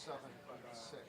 76.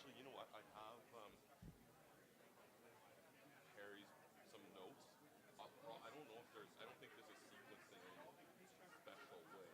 Actually, you know what? I have Harry's some notes. I don't know if there's. I don't think there's a sequence in any special way.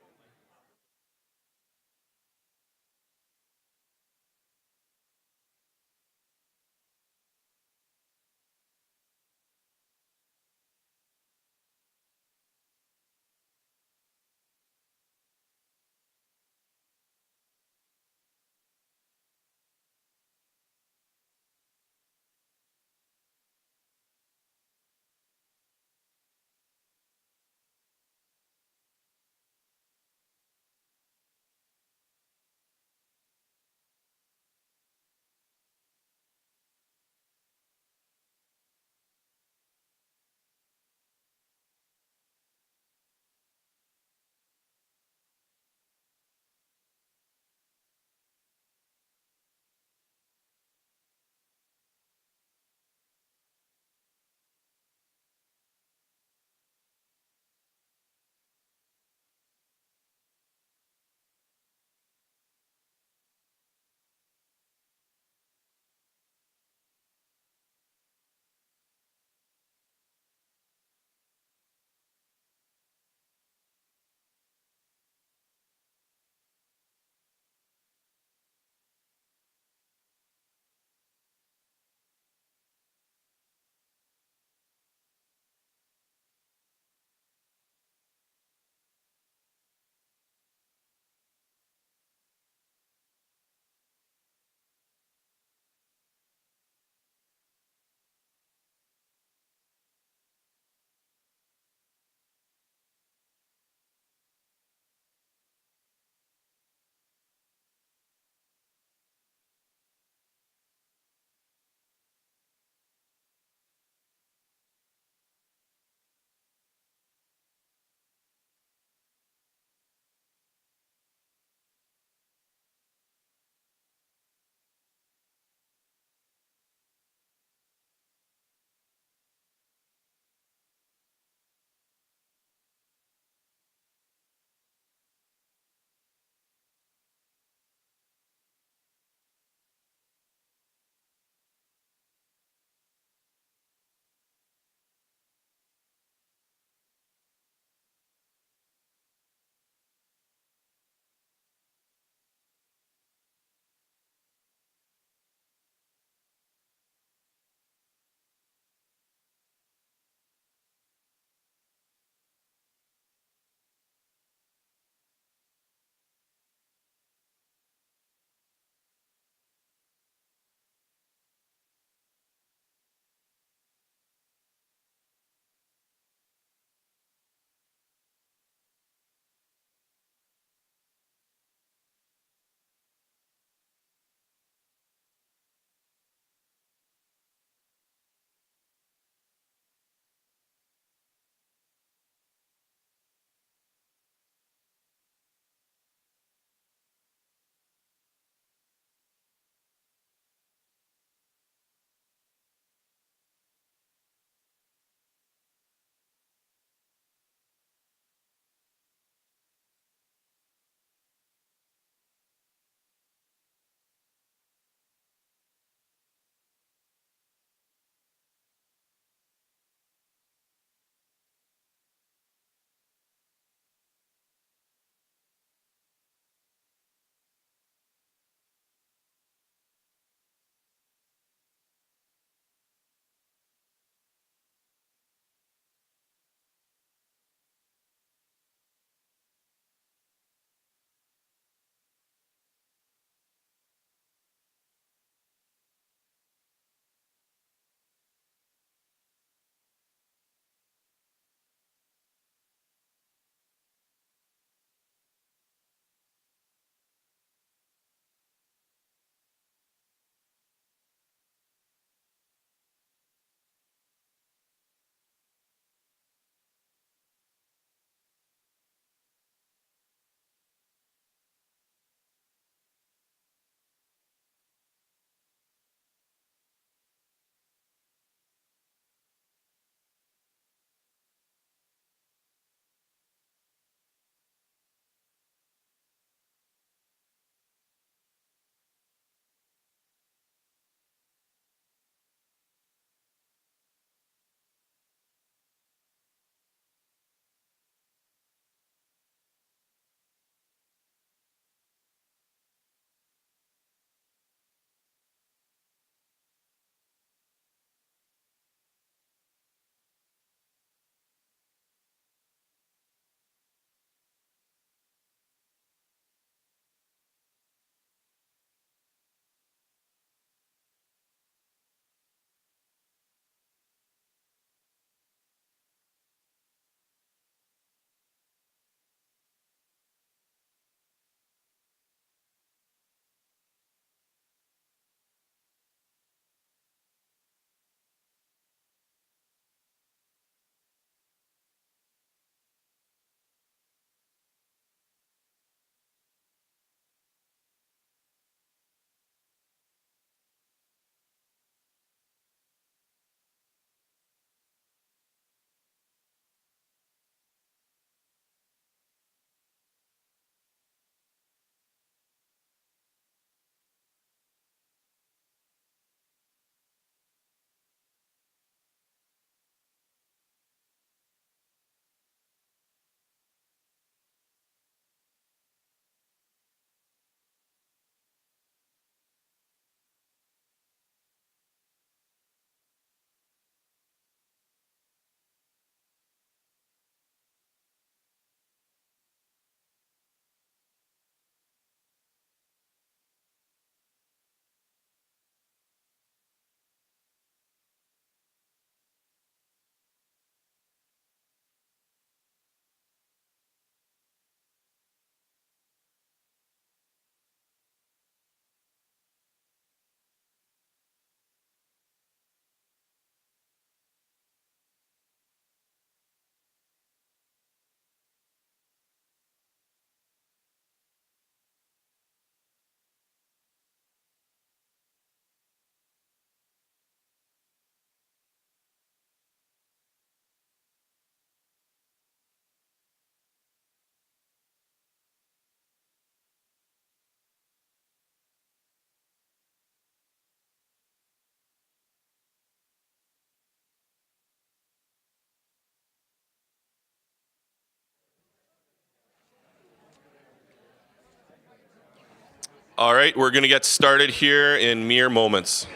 All right, we're going to get started here in mere moments.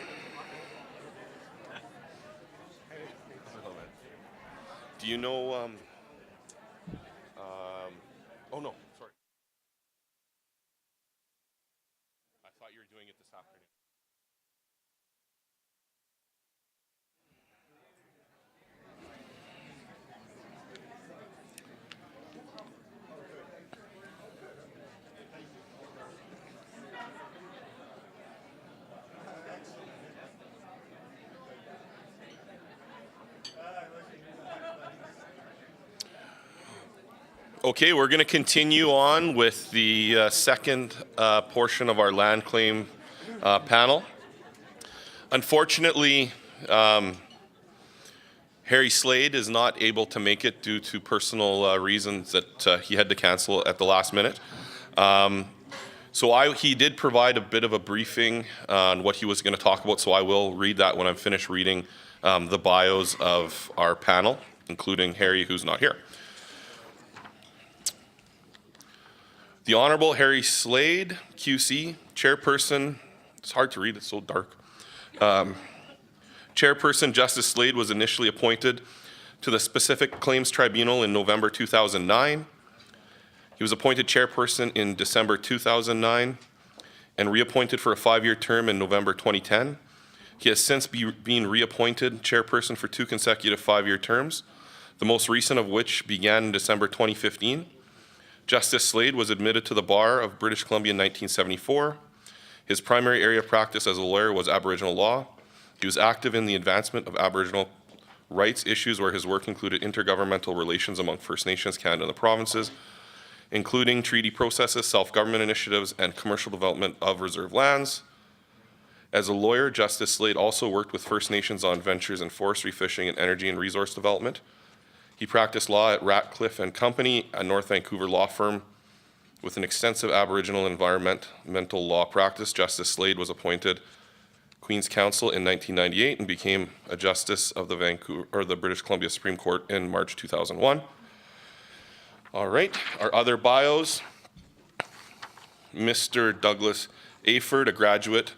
Do you know, oh no, sorry. I thought you were doing it this afternoon. Okay, we're going to continue on with the second portion of our land claim panel. Unfortunately, Harry Slade is not able to make it due to personal reasons that he had to cancel at the last minute. He did provide a bit of a briefing on what he was going to talk about, so I will read that when I'm finished reading the bios of our panel, including Harry, who's not here. The Honourable Harry Slade, QC, Chairperson. It's hard to read, it's so dark. Chairperson Justice Slade was initially appointed to the Specific Claims Tribunal in November 2009. He was appointed chairperson in December 2009 and reappointed for a 5-year term in November 2010. He has since been reappointed chairperson for 2 consecutive 5-year terms, the most recent of which began in December 2015. Justice Slade was admitted to the bar of British Columbia in 1974. His primary area of practice as a lawyer was Aboriginal law. He was active in the advancement of Aboriginal rights issues where his work included intergovernmental relations among First Nations, Canada, and the provinces, including treaty processes, self-government initiatives, and commercial development of reserve lands. As a lawyer, Justice Slade also worked with First Nations on ventures in forestry, fishing, and energy and resource development. He practiced law at Ratcliffe and Company, a North Vancouver law firm with an extensive Aboriginal environmental law practice. Justice Slade was appointed Queen's Counsel in 1998 and became a justice of the British Columbia Supreme Court in March 2001. All right, our other bios. Mr. Douglas Eyford, a graduate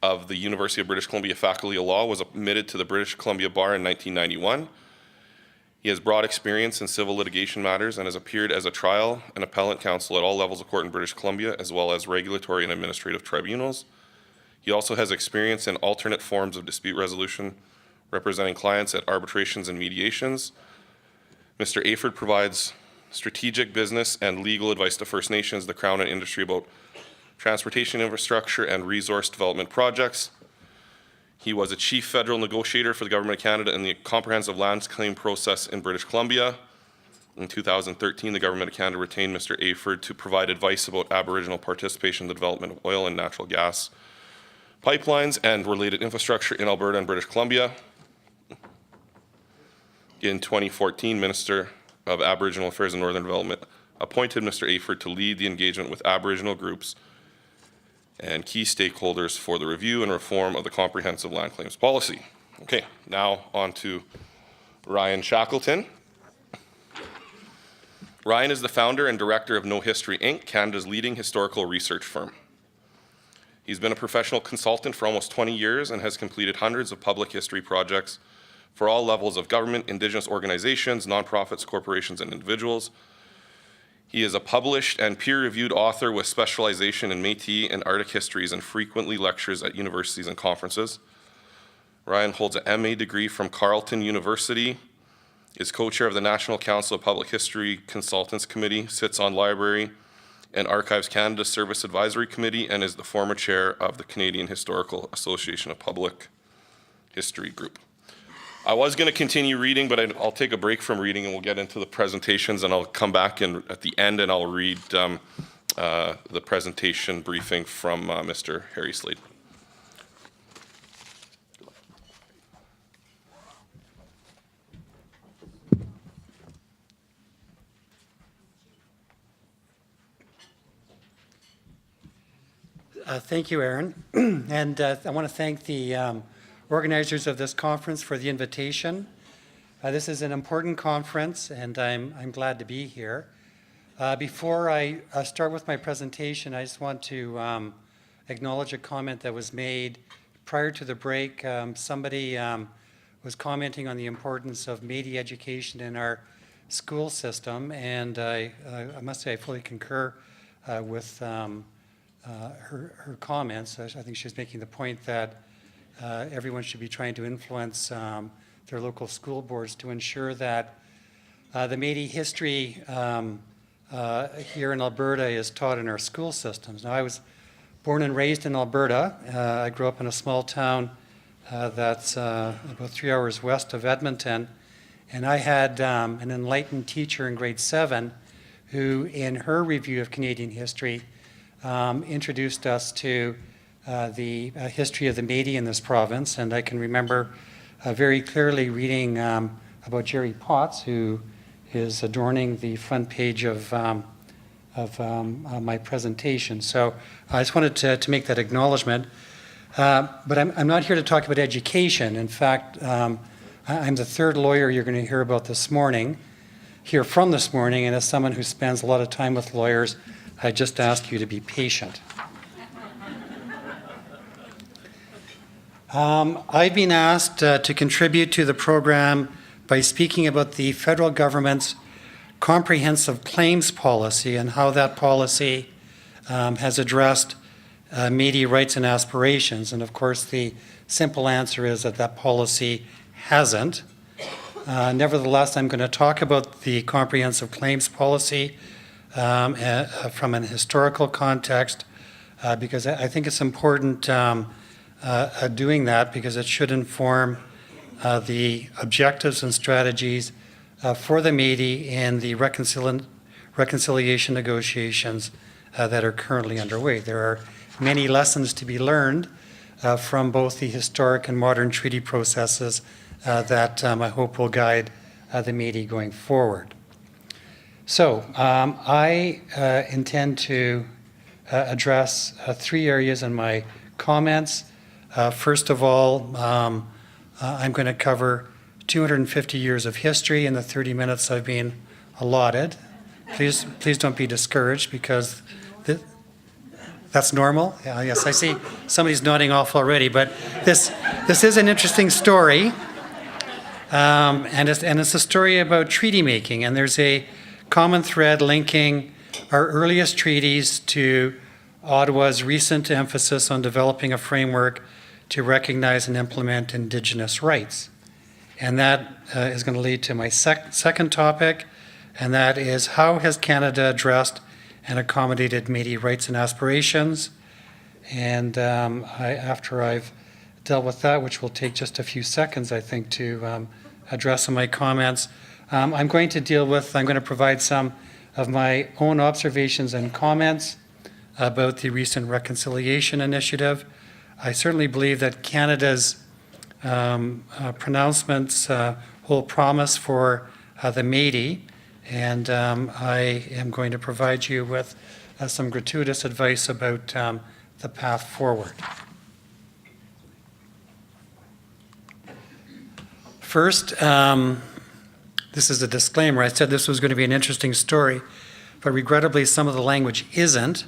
of the University of British Columbia Faculty of Law, was admitted to the British Columbia Bar in 1991. He has broad experience in civil litigation matters and has appeared as a trial and appellant counsel at all levels of court in British Columbia, as well as regulatory and administrative tribunals. He also has experience in alternate forms of dispute resolution, representing clients at arbitrations and mediations. Mr. Eyford provides strategic business and legal advice to First Nations, the Crown, and industry about transportation infrastructure and resource development projects. He was a chief federal negotiator for the Government of Canada in the comprehensive lands claim process in British Columbia. In 2013, the Government of Canada retained Mr. Eyford to provide advice about Aboriginal participation in the development of oil and natural gas pipelines and related infrastructure in Alberta and British Columbia. In 2014, Minister of Aboriginal Affairs and Northern Development appointed Mr. Eyford to lead the engagement with Aboriginal groups and key stakeholders for the review and reform of the comprehensive land claims policy. Okay, now on to Ryan Shackleton. Ryan is the founder and director of No History Inc., Canada's leading historical research firm. He's been a professional consultant for almost 20 years and has completed hundreds of public history projects for all levels of government, Indigenous organizations, nonprofits, corporations, and individuals. He is a published and peer-reviewed author with specialization in Métis and Arctic histories and frequently lectures at universities and conferences. Ryan holds an MA degree from Carleton University, is co-chair of the National Council of Public History Consultants Committee, sits on Library and Archives Canada Service Advisory Committee, and is the former chair of the Canadian Historical Association of Public History Group. I was going to continue reading, but I'll take a break from reading and we'll get into the presentations, and I'll come back at the end and I'll read the presentation briefing from Mr. Harry Slade. Thank you, Aaron. And I want to thank the organizers of this conference for the invitation. This is an important conference, and I'm glad to be here. Before I start with my presentation, I just want to acknowledge a comment that was made prior to the break. Somebody was commenting on the importance of Métis education in our school system, and I must say I fully concur with her comments. I think she's making the point that everyone should be trying to influence their local school boards to ensure that the Métis history here in Alberta is taught in our school systems. Now, I was born and raised in Alberta. I grew up in a small town that's about 3 hours west of Edmonton, and I had an enlightened teacher in grade 7 who, in her review of Canadian history, introduced us to the history of the Métis in this province. And I can remember very clearly reading about Jerry Potts, who is adorning the front page of my presentation. So I just wanted to make that acknowledgement. But I'm not here to talk about education. In fact, I'm the third lawyer you're going to hear from this morning, and as someone who spends a lot of time with lawyers, I just ask you to be patient. I've been asked to contribute to the program by speaking about the federal government's comprehensive claims policy and how that policy has addressed Métis rights and aspirations. And of course, the simple answer is that that policy hasn't. Nevertheless, I'm going to talk about the comprehensive claims policy from an historical context because I think it's important doing that because it should inform the objectives and strategies for the Métis in the reconciliation negotiations that are currently underway. There are many lessons to be learned from both the historic and modern treaty processes that I hope will guide the Métis going forward. So I intend to address 3 areas in my comments. First of all, I'm going to cover 250 years of history in the 30 minutes I've been allotted. Please don't be discouraged because that's normal. Yes, I see somebody's nodding off already, but this is an interesting story. And it's a story about treaty making, and there's a common thread linking our earliest treaties to Ottawa's recent emphasis on developing a framework to recognize and implement Indigenous rights. And that is going to lead to my second topic, and that is how has Canada addressed and accommodated Métis rights and aspirations. And after I've dealt with that, which will take just a few seconds, I think, to address in my comments, I'm going to provide some of my own observations and comments about the recent reconciliation initiative. I certainly believe that Canada's pronouncements hold promise for the Métis, and I am going to provide you with some gratuitous advice about the path forward. First, this is a disclaimer. I said this was going to be an interesting story, but regrettably some of the language isn't.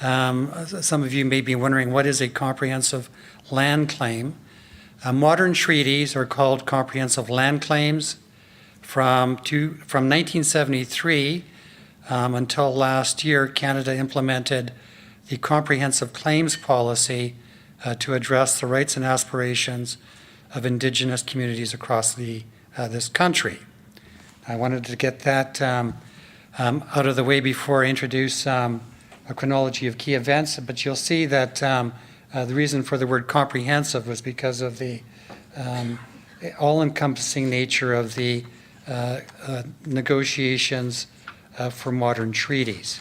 Some of you may be wondering, what is a comprehensive land claim? Modern treaties are called comprehensive land claims. From 1973 until last year, Canada implemented the comprehensive claims policy to address the rights and aspirations of Indigenous communities across this country. I wanted to get that out of the way before I introduce a chronology of key events, but you'll see that the reason for the word comprehensive was because of the all-encompassing nature of the negotiations for modern treaties.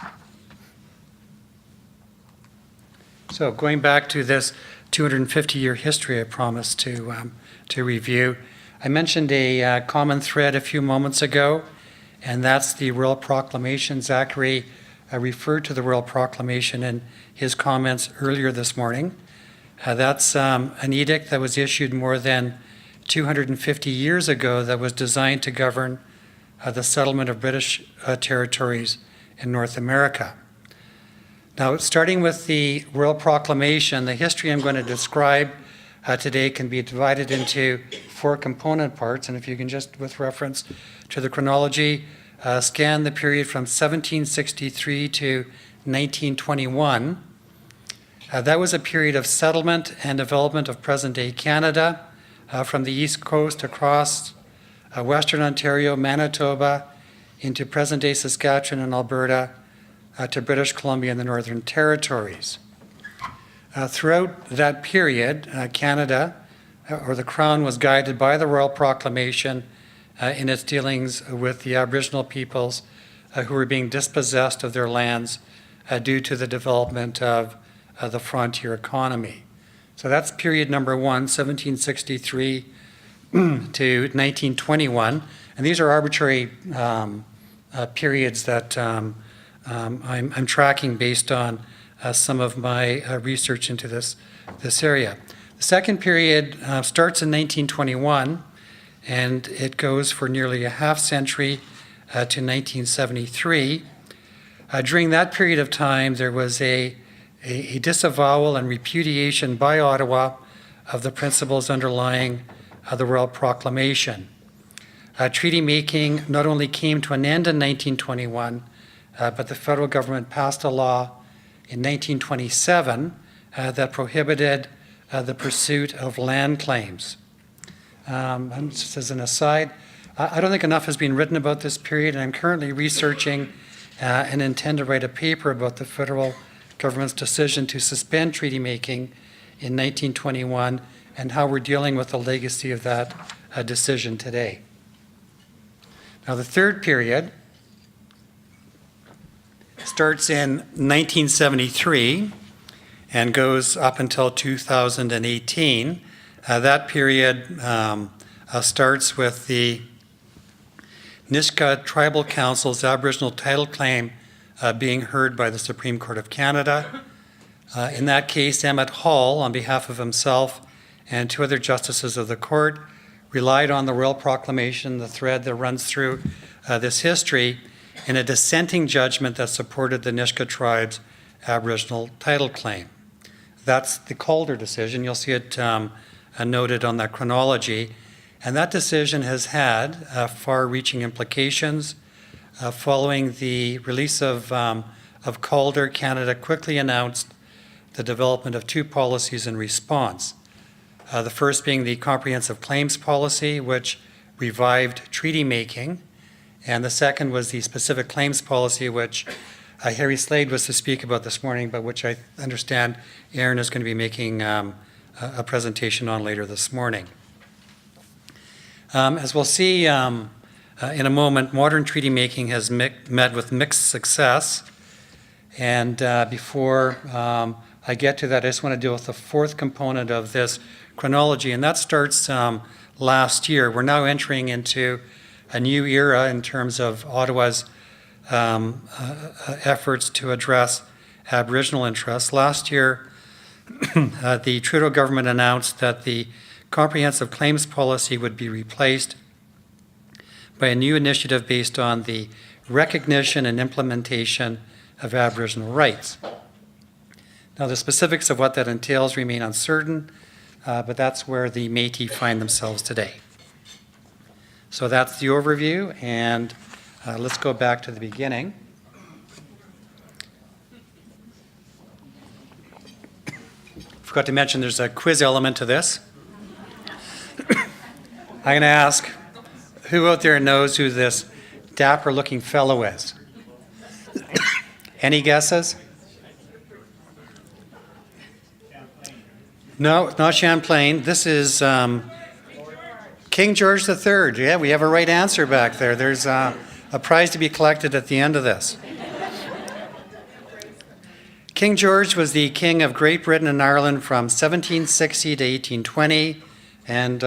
So going back to this 250-year history I promised to review, I mentioned a common thread a few moments ago, and that's the Royal Proclamation. Zachary referred to the Royal Proclamation in his comments earlier this morning. That's an edict that was issued more than 250 years ago that was designed to govern the settlement of British territories in North America. Now, starting with the Royal Proclamation, the history I'm going to describe today can be divided into 4 component parts. And if you can just, with reference to the chronology, scan the period from 1763 to 1921. That was a period of settlement and development of present-day Canada from the east coast across Western Ontario, Manitoba, into present-day Saskatchewan and Alberta, to British Columbia and the Northern Territories. Throughout that period, Canada, or the Crown, was guided by the Royal Proclamation in its dealings with the Aboriginal peoples who were being dispossessed of their lands due to the development of the frontier economy. So that's period number 1, 1763 to 1921. And these are arbitrary periods that I'm tracking based on some of my research into this area. The second period starts in 1921, and it goes for nearly a half century to 1973. During that period of time, there was a disavowal and repudiation by Ottawa of the principles underlying the Royal Proclamation. Treaty making not only came to an end in 1921, but the federal government passed a law in 1927 that prohibited the pursuit of land claims. And just as an aside, I don't think enough has been written about this period, and I'm currently researching and intend to write a paper about the federal government's decision to suspend treaty making in 1921 and how we're dealing with the legacy of that decision today. Now, the third period starts in 1973 and goes up until 2018. That period starts with the Nishga Tribal Council's Aboriginal title claim being heard by the Supreme Court of Canada. In that case, Emmett Hall, on behalf of himself and 2 other justices of the court, relied on the Royal Proclamation, the thread that runs through this history, in a dissenting judgment that supported the Nishga tribe's Aboriginal title claim. That's the Calder decision. You'll see it noted on that chronology. And that decision has had far-reaching implications. Following the release of Calder, Canada quickly announced the development of 2 policies in response. The first being the Comprehensive Claims Policy, which revived treaty making, and the second was the Specific Claims Policy, which Harry Slade was to speak about this morning, but which I understand Aaron is going to be making a presentation on later this morning. As we'll see in a moment, modern treaty making has met with mixed success. And before I get to that, I just want to deal with the 4th component of this chronology, and that starts last year. We're now entering into a new era in terms of Ottawa's efforts to address Aboriginal interests. Last year, the Trudeau government announced that the Comprehensive Claims Policy would be replaced by a new initiative based on the recognition and implementation of Aboriginal rights. Now, the specifics of what that entails remain uncertain, but that's where the Métis find themselves today. So that's the overview, and let's go back to the beginning. Forgot to mention there's a quiz element to this. I'm going to ask, who out there knows who this dapper-looking fellow is? Any guesses? No, it's not Champlain. This is King George III. Yeah, we have a right answer back there. There's a prize to be collected at the end of this. King George was the King of Great Britain and Ireland from 1760 to 1820. And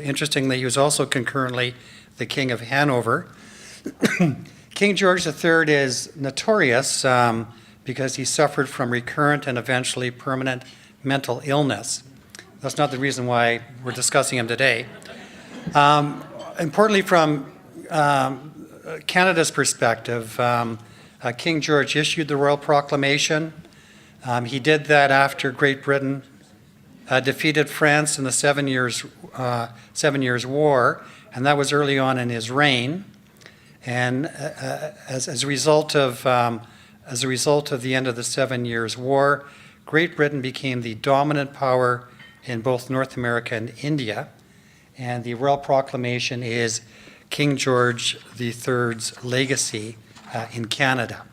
interestingly, he was also concurrently the King of Hanover. King George III is notorious because he suffered from recurrent and eventually permanent mental illness. That's not the reason why we're discussing him today. Importantly, from Canada's perspective, King George issued the Royal Proclamation. He did that after Great Britain defeated France in the 7 Years' War, and that was early on in his reign. And as a result of the end of the 7 Years' War, Great Britain became the dominant power in both North America and India. And the Royal Proclamation is King George III's legacy in Canada.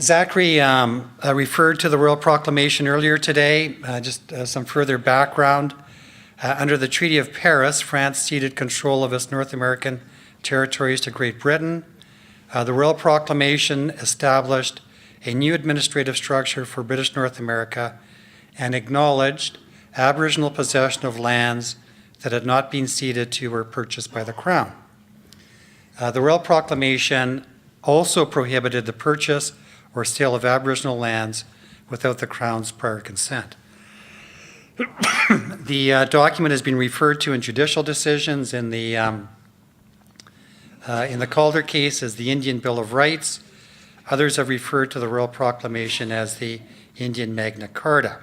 Zachary referred to the Royal Proclamation earlier today. Just some further background. Under the Treaty of Paris, France ceded control of its North American territories to Great Britain. The Royal Proclamation established a new administrative structure for British North America and acknowledged Aboriginal possession of lands that had not been ceded to or purchased by the Crown. The Royal Proclamation also prohibited the purchase or sale of Aboriginal lands without the Crown's prior consent. The document has been referred to in judicial decisions in the Calder case as the Indian Bill of Rights. Others have referred to the Royal Proclamation as the Indian Magna Carta.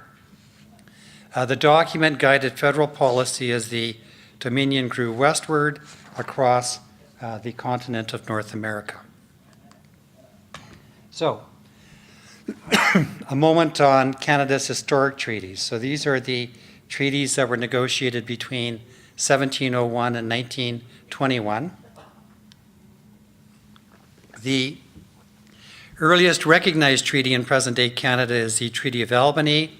The document guided federal policy as the Dominion grew westward across the continent of North America. So, a moment on Canada's historic treaties. So these are the treaties that were negotiated between 1701 and 1921. The earliest recognized treaty in present-day Canada is the Treaty of Albany,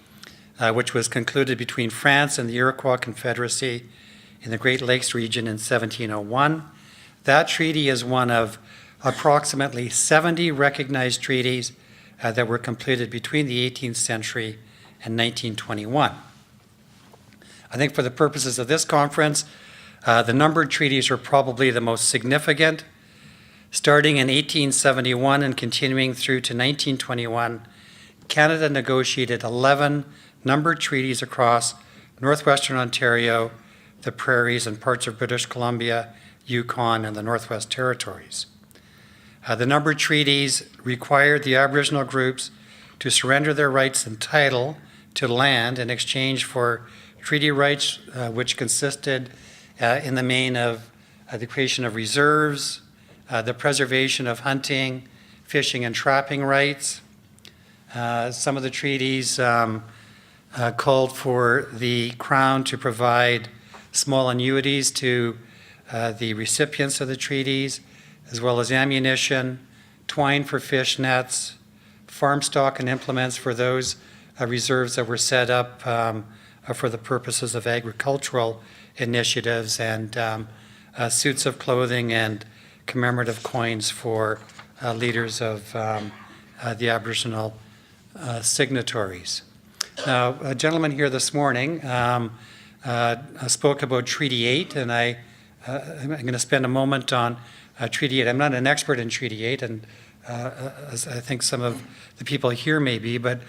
which was concluded between France and the Iroquois Confederacy in the Great Lakes region in 1701. That treaty is one of approximately 70 recognized treaties that were completed between the 18th century and 1921. I think for the purposes of this conference, the numbered treaties are probably the most significant. Starting in 1871 and continuing through to 1921, Canada negotiated 11 numbered treaties across northwestern Ontario, the prairies, and parts of British Columbia, Yukon, and the Northwest Territories. The numbered treaties required the Aboriginal groups to surrender their rights and title to land in exchange for treaty rights, which consisted in the main of the creation of reserves, the preservation of hunting, fishing, and trapping rights. Some of the treaties called for the Crown to provide small annuities to the recipients of the treaties, as well as ammunition, twine for fish nets, farm stock and implements for those reserves that were set up for the purposes of agricultural initiatives, and suits of clothing and commemorative coins for leaders of the Aboriginal signatories. Now, a gentleman here this morning spoke about Treaty 8, and I'm going to spend a moment on Treaty 8. I'm not an expert in Treaty 8, and as I think some of the people here may be, but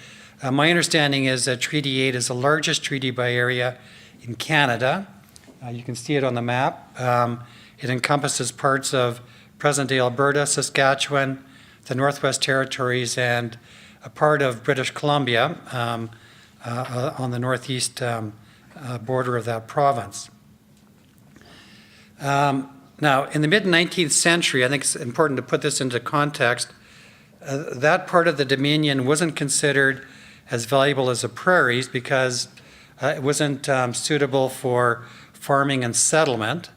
my understanding is that Treaty 8 is the largest treaty by area in Canada. You can see it on the map. It encompasses parts of present-day Alberta, Saskatchewan, the Northwest Territories, and a part of British Columbia on the northeast border of that province. Now, in the mid-19th century, I think it's important to put this into context, that part of the Dominion wasn't considered as valuable as the prairies because it wasn't suitable for farming and settlement.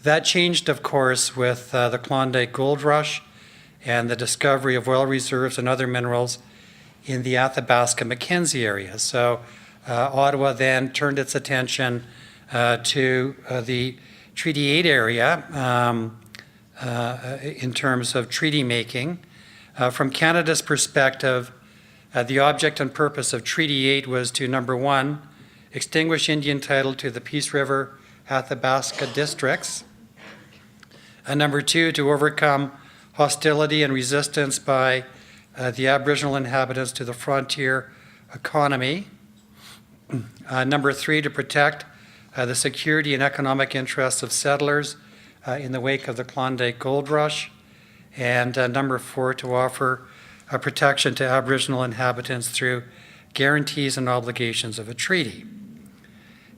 That changed, of course, with the Klondike Gold Rush and the discovery of oil reserves and other minerals in the Athabasca-Mackenzie area. So Ottawa then turned its attention to the Treaty 8 area in terms of treaty making. From Canada's perspective, the object and purpose of Treaty 8 was to, number one, extinguish Indian title to the Peace River Athabasca districts. Number two, to overcome hostility and resistance by the Aboriginal inhabitants to the frontier economy. Number three, to protect the security and economic interests of settlers in the wake of the Klondike Gold Rush. And number 4, to offer protection to Aboriginal inhabitants through guarantees and obligations of a treaty.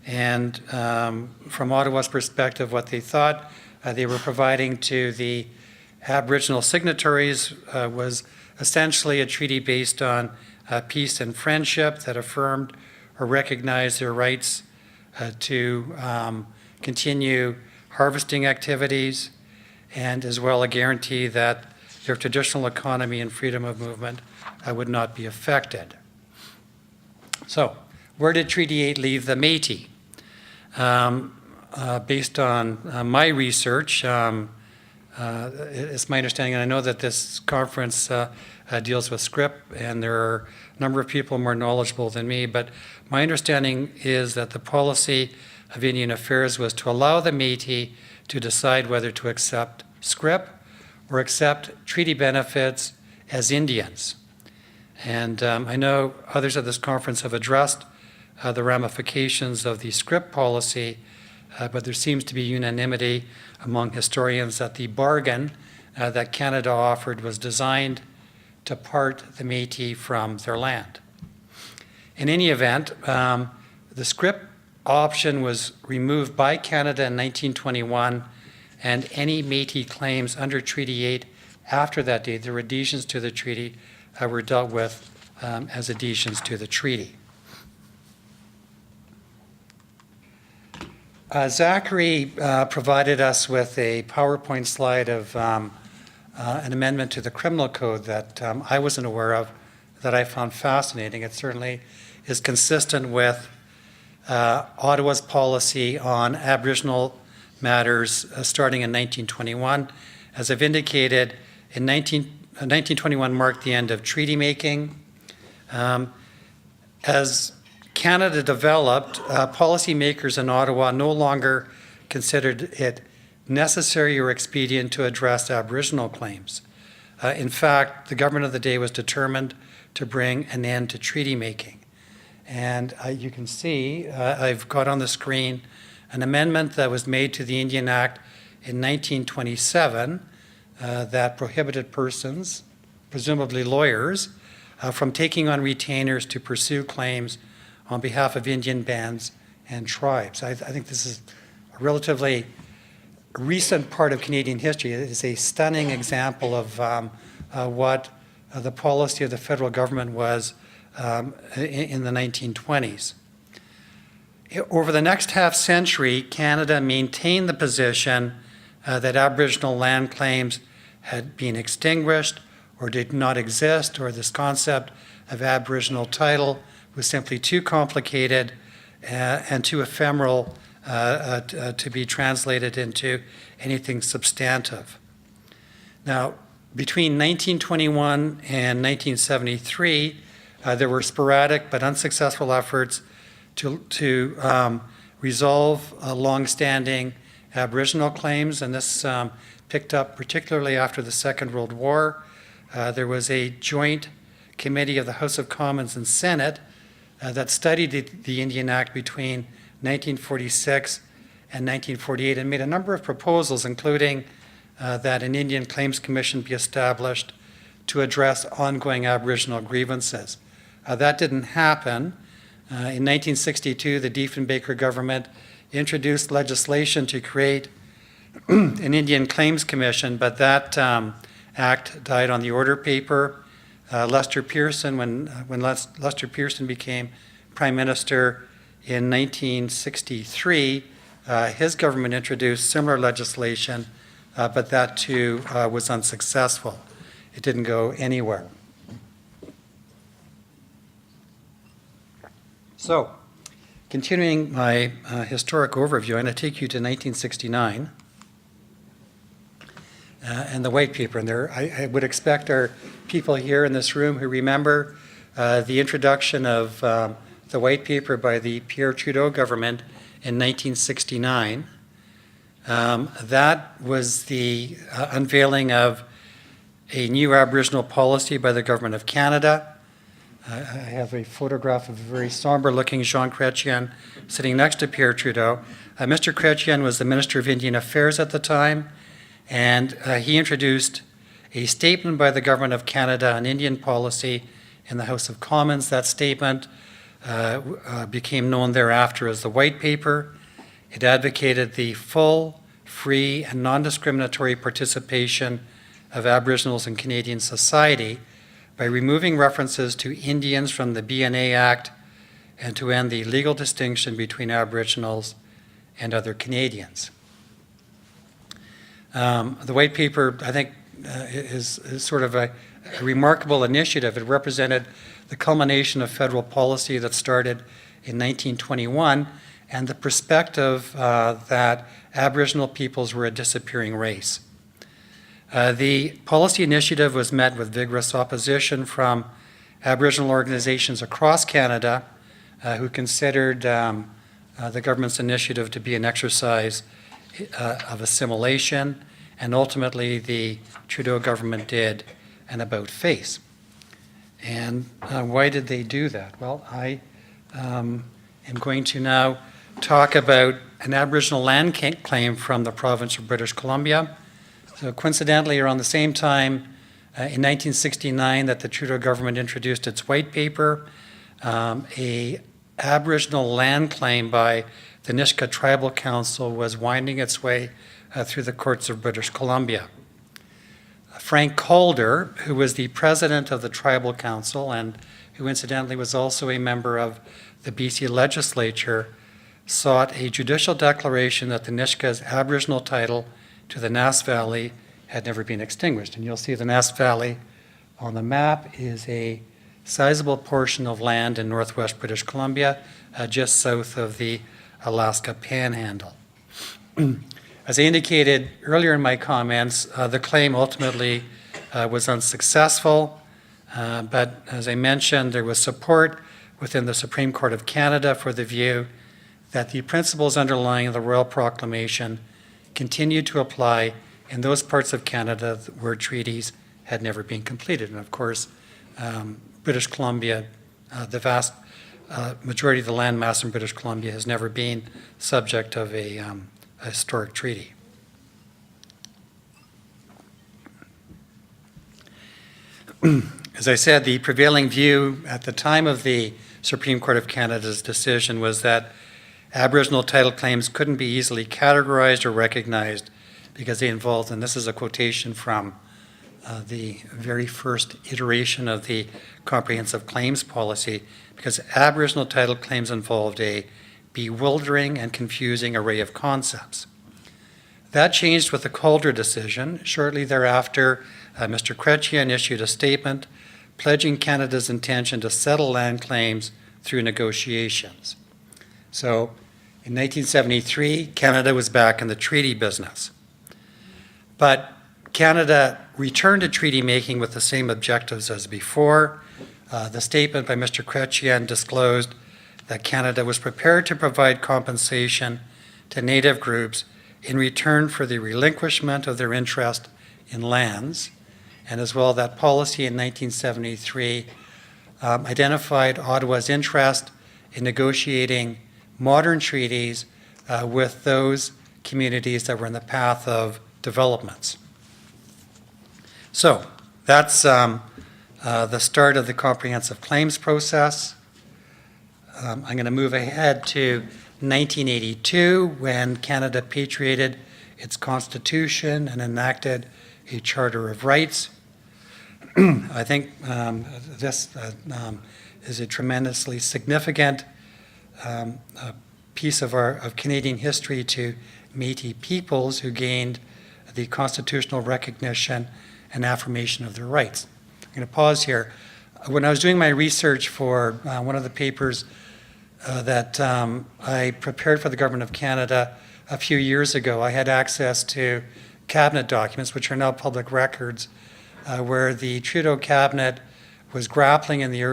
And from Ottawa's perspective, what they thought they were providing to the Aboriginal signatories was essentially a treaty based on peace and friendship that affirmed or recognized their rights to continue harvesting activities, and as well a guarantee that their traditional economy and freedom of movement would not be affected. So, where did Treaty 8 leave the Métis? Based on my research, it's my understanding, and I know that this conference deals with Scrip, and there are a number of people more knowledgeable than me, but my understanding is that the policy of Indian Affairs was to allow the Métis to decide whether to accept Scrip or accept treaty benefits as Indians. And I know others at this conference have addressed the ramifications of the Scrip policy, but there seems to be unanimity among historians that the bargain that Canada offered was designed to part the Métis from their land. In any event, the Scrip option was removed by Canada in 1921, and any Métis claims under Treaty 8 after that date, the adhesions to the treaty, were dealt with as adhesions to the treaty. Zachary provided us with a PowerPoint slide of an amendment to the criminal code that I wasn't aware of, that I found fascinating. It certainly is consistent with Ottawa's policy on Aboriginal matters starting in 1921. As I've indicated, 1921 marked the end of treaty making. As Canada developed, policymakers in Ottawa no longer considered it necessary or expedient to address Aboriginal claims. In fact, the government of the day was determined to bring an end to treaty making. And you can see, I've got on the screen an amendment that was made to the Indian Act in 1927 that prohibited persons, presumably lawyers, from taking on retainers to pursue claims on behalf of Indian bands and tribes. I think this is a relatively recent part of Canadian history. It is a stunning example of what the policy of the federal government was in the 1920s. Over the next half century, Canada maintained the position that Aboriginal land claims had been extinguished or did not exist, or this concept of Aboriginal title was simply too complicated and too ephemeral to be translated into anything substantive. Now, between 1921 and 1973, there were sporadic but unsuccessful efforts to resolve long-standing Aboriginal claims, and this picked up particularly after the Second World War. There was a joint committee of the House of Commons and Senate that studied the Indian Act between 1946 and 1948 and made a number of proposals, including that an Indian Claims Commission be established to address ongoing Aboriginal grievances. That didn't happen. In 1962, the Diefenbaker government introduced legislation to create an Indian Claims Commission, but that act died on the order paper. Lester Pearson, when Lester Pearson became Prime Minister in 1963, his government introduced similar legislation, but that too was unsuccessful. It didn't go anywhere. So, continuing my historic overview, I'm going to take you to 1969 and the White Paper. And I would expect our people here in this room who remember the introduction of the White Paper by the Pierre Trudeau government in 1969. That was the unveiling of a new Aboriginal policy by the Government of Canada. I have a photograph of a very somber-looking Jean Chrétien sitting next to Pierre Trudeau. Mr. Chrétien was the Minister of Indian Affairs at the time, and he introduced a statement by the Government of Canada on Indian policy in the House of Commons. That statement became known thereafter as the White Paper. It advocated the full, free, and non-discriminatory participation of Aboriginals in Canadian society by removing references to Indians from the BNA Act and to end the legal distinction between Aboriginals and other Canadians. The White Paper, I think, is sort of a remarkable initiative. It represented the culmination of federal policy that started in 1921 and the perspective that Aboriginal peoples were a disappearing race. The policy initiative was met with vigorous opposition from Aboriginal organizations across Canada who considered the government's initiative to be an exercise of assimilation, and ultimately the Trudeau government did an about-face. And why did they do that? Well, I am going to now talk about an Aboriginal land claim from the province of British Columbia. So coincidentally, around the same time in 1969 that the Trudeau government introduced its White Paper, a Aboriginal land claim by the Nishga Tribal Council was winding its way through the courts of British Columbia. Frank Calder, who was the president of the Tribal Council and who incidentally was also a member of the BC legislature, sought a judicial declaration that the Nishga's Aboriginal title to the Nass Valley had never been extinguished. And you'll see the Nass Valley on the map is a sizable portion of land in northwest British Columbia, just south of the Alaska Panhandle. As I indicated earlier in my comments, the claim ultimately was unsuccessful, but as I mentioned, there was support within the Supreme Court of Canada for the view that the principles underlying the Royal Proclamation continued to apply in those parts of Canada where treaties had never been completed. And of course, British Columbia, the vast majority of the land mass in British Columbia has never been subject of a historic treaty. As I said, the prevailing view at the time of the Supreme Court of Canada's decision was that Aboriginal title claims couldn't be easily categorized or recognized because they involved, and this is a quotation from the very first iteration of the comprehensive claims policy, because Aboriginal title claims involved a bewildering and confusing array of concepts. That changed with the Calder decision. Shortly thereafter, Mr. Chrétien issued a statement pledging Canada's intention to settle land claims through negotiations. So in 1973, Canada was back in the treaty business. But Canada returned to treaty making with the same objectives as before. The statement by Mr. Chrétien disclosed that Canada was prepared to provide compensation to Native groups in return for the relinquishment of their interest in lands, and as well that policy in 1973 identified Ottawa's interest in negotiating modern treaties with those communities that were in the path of developments. So that's the start of the comprehensive claims process. I'm going to move ahead to 1982 when Canada patriated its constitution and enacted a Charter of Rights. I think this is a tremendously significant piece of Canadian history to Métis peoples who gained the constitutional recognition and affirmation of their rights. I'm going to pause here. When I was doing my research for one of the papers that I prepared for the Government of Canada a few years ago, I had access to cabinet documents, which are now public records, where the Trudeau cabinet was grappling in the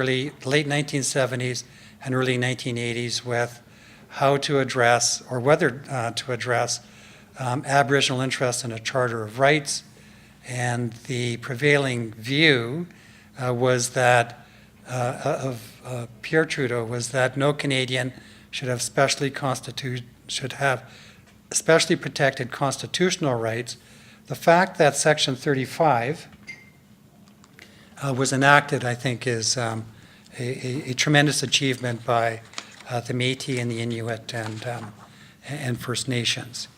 late 1970s and early 1980s with how to address, or whether to address, Aboriginal interests in a Charter of Rights. And the prevailing view was that Pierre Trudeau was that no Canadian should have specially protected constitutional rights. The fact that Section 35 was enacted, I think, is a tremendous achievement by the Métis and the Inuit and First Nations.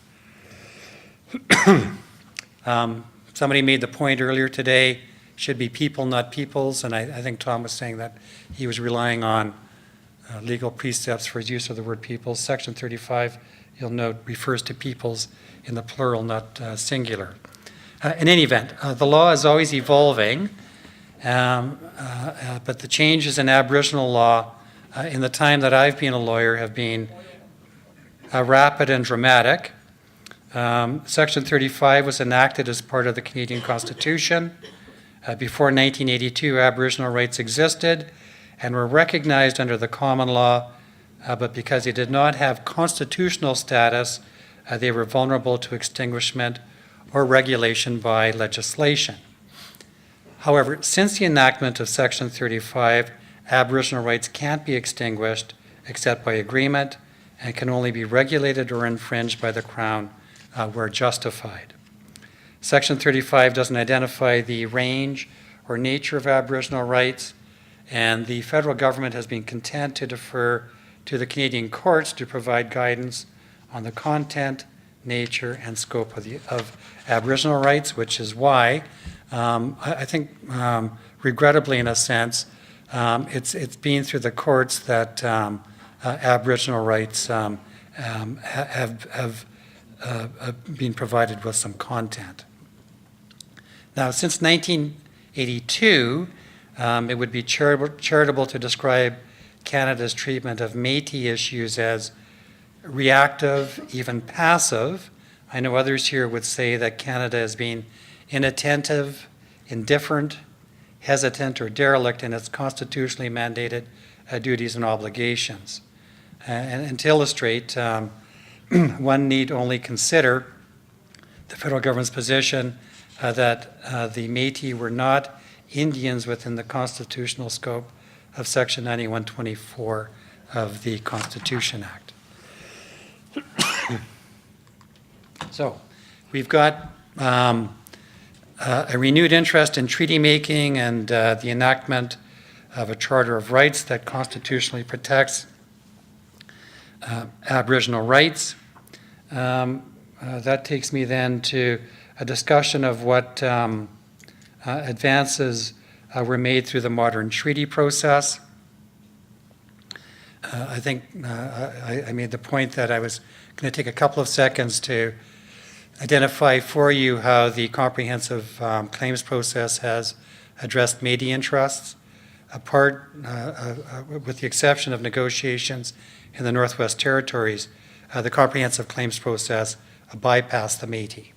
Somebody made the point earlier today, should be people, not peoples, and I think Tom was saying that he was relying on legal precepts for his use of the word peoples. Section 35, you'll note, refers to peoples in the plural, not singular. In any event, the law is always evolving, but the changes in Aboriginal law in the time that I've been a lawyer have been rapid and dramatic. Section 35 was enacted as part of the Canadian Constitution. Before 1982, Aboriginal rights existed and were recognized under the common law, but because they did not have constitutional status, they were vulnerable to extinguishment or regulation by legislation. However, since the enactment of Section 35, Aboriginal rights can't be extinguished except by agreement and can only be regulated or infringed by the Crown where justified. Section 35 doesn't identify the range or nature of Aboriginal rights, and the federal government has been content to defer to the Canadian courts to provide guidance on the content, nature, and scope of Aboriginal rights, which is why I think, regrettably in a sense, it's been through the courts that Aboriginal rights have been provided with some content. Now, since 1982, it would be charitable to describe Canada's treatment of Métis issues as reactive, even passive. I know others here would say that Canada has been inattentive, indifferent, hesitant, or derelict in its constitutionally mandated duties and obligations. And to illustrate, one need only consider the federal government's position that the Métis were not Indians within the constitutional scope of Section 9124 of the Constitution Act. So we've got a renewed interest in treaty making and the enactment of a Charter of Rights that constitutionally protects Aboriginal rights. That takes me then to a discussion of what advances were made through the modern treaty process. I think I made the point that I was going to take a couple of seconds to identify for you how the comprehensive claims process has addressed Métis interests, with the exception of negotiations in the Northwest Territories. The comprehensive claims process bypassed the Métis.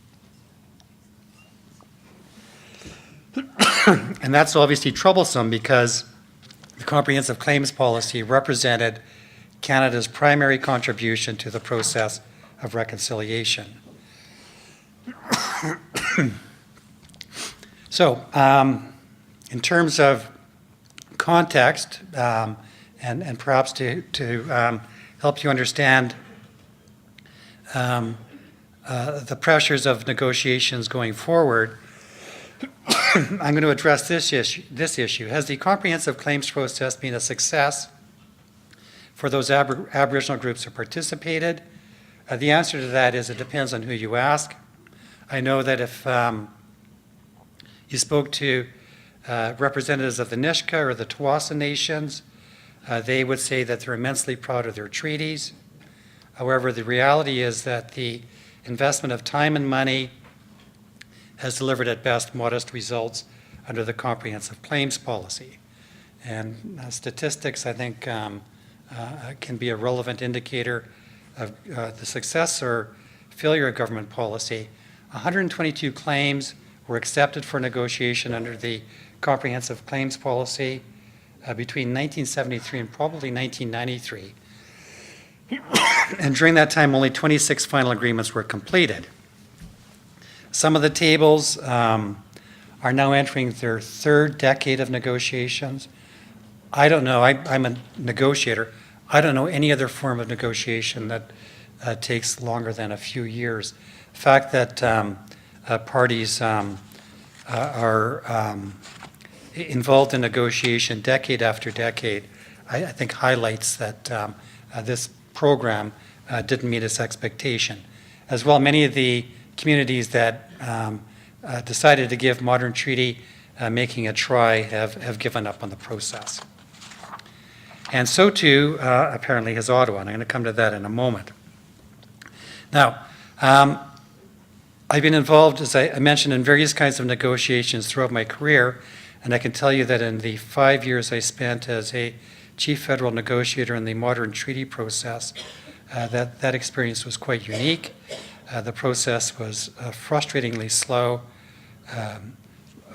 And that's obviously troublesome because the comprehensive claims policy represented Canada's primary contribution to the process of reconciliation. So, in terms of context, and perhaps to help you understand the pressures of negotiations going forward, I'm going to address this issue. Has the comprehensive claims process been a success for those Aboriginal groups who participated? The answer to that is it depends on who you ask. I know that if you spoke to representatives of the Nishga or the Tuwasa nations, they would say that they're immensely proud of their treaties. However, the reality is that the investment of time and money has delivered at best modest results under the comprehensive claims policy. And statistics, I think, can be a relevant indicator of the success or failure of government policy. 122 claims were accepted for negotiation under the comprehensive claims policy between 1973 and probably 1993. And during that time, only 26 final agreements were completed. Some of the tables are now entering their third decade of negotiations. I don't know. I'm a negotiator. I don't know any other form of negotiation that takes longer than a few years. The fact that parties are involved in negotiation decade after decade, I think highlights that this program didn't meet its expectation. As well, many of the communities that decided to give modern treaty making a try have given up on the process. And so too, apparently, has Ottawa, and I'm going to come to that in a moment. Now, I've been involved, as I mentioned, in various kinds of negotiations throughout my career, and I can tell you that in the 5 years I spent as a chief federal negotiator in the modern treaty process, that experience was quite unique. The process was frustratingly slow.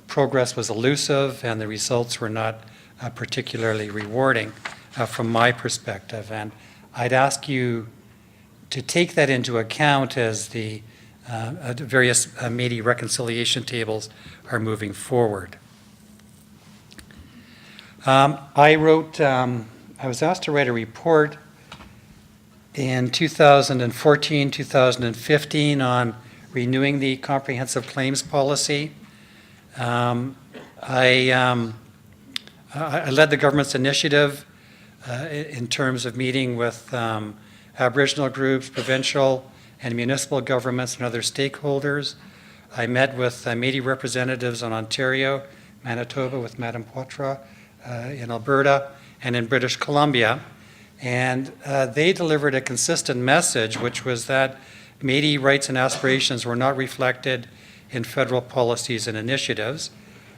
Progress was elusive, and the results were not particularly rewarding from my perspective. And I'd ask you to take that into account as the various Métis reconciliation tables are moving forward. I was asked to write a report in 2014, 2015 on renewing the comprehensive claims policy. I led the government's initiative in terms of meeting with Aboriginal groups, provincial and municipal governments and other stakeholders. I met with Métis representatives on Ontario, Manitoba with Madame Poitras, in Alberta, and in British Columbia. And they delivered a consistent message, which was that Métis rights and aspirations were not reflected in federal policies and initiatives.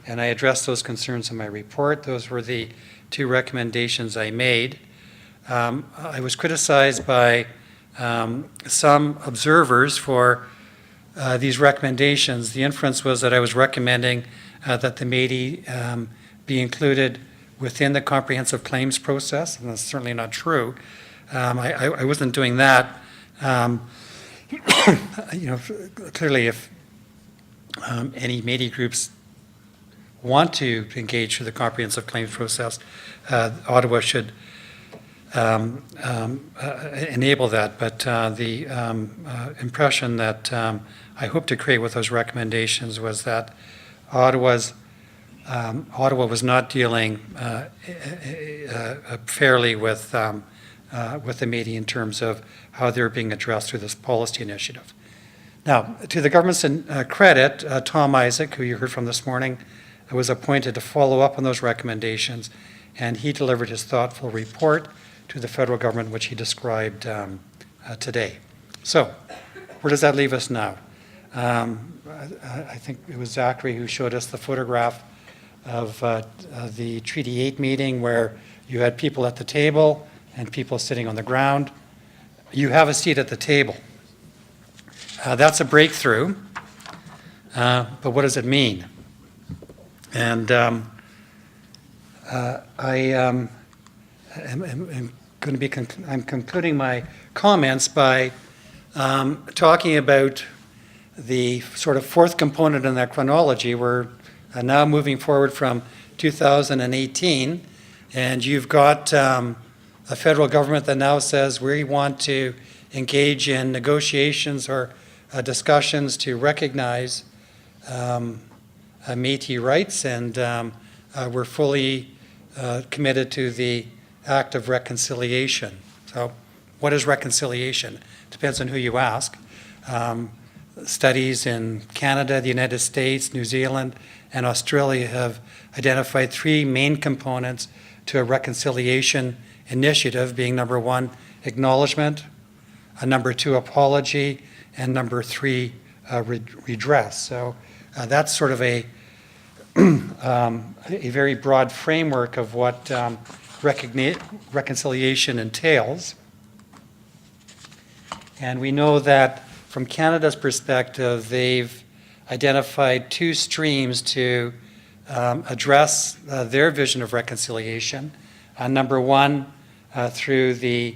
And I addressed those concerns in my report. Those were the two recommendations I made. I was criticized by some observers for these recommendations. The inference was that I was recommending that the Métis be included within the comprehensive claims process, and that's certainly not true. I wasn't doing that. Clearly, if any Métis groups want to engage through the comprehensive claims process, Ottawa should enable that. But the impression that I hope to create with those recommendations was that Ottawa was not dealing fairly with the Métis in terms of how they're being addressed through this policy initiative. Now, to the government's credit, Tom Isaac, who you heard from this morning, was appointed to follow up on those recommendations, and he delivered his thoughtful report to the federal government, which he described today. So, where does that leave us now? I think it was Zachary who showed us the photograph of the Treaty 8 meeting where you had people at the table and people sitting on the ground. You have a seat at the table. That's a breakthrough, but what does it mean? And I'm concluding my comments by talking about the sort of fourth component in that chronology. We're now moving forward from 2018, and you've got a federal government that now says we want to engage in negotiations or discussions to recognize Métis rights, and we're fully committed to the act of reconciliation. So what is reconciliation? Depends on who you ask. Studies in Canada, the United States, New Zealand, and Australia have identified three main components to a reconciliation initiative, being number one, acknowledgement, number two, apology, and number three, redress. So that's sort of a very broad framework of what reconciliation entails. And we know that from Canada's perspective, they've identified two streams to address their vision of reconciliation. Number one, through the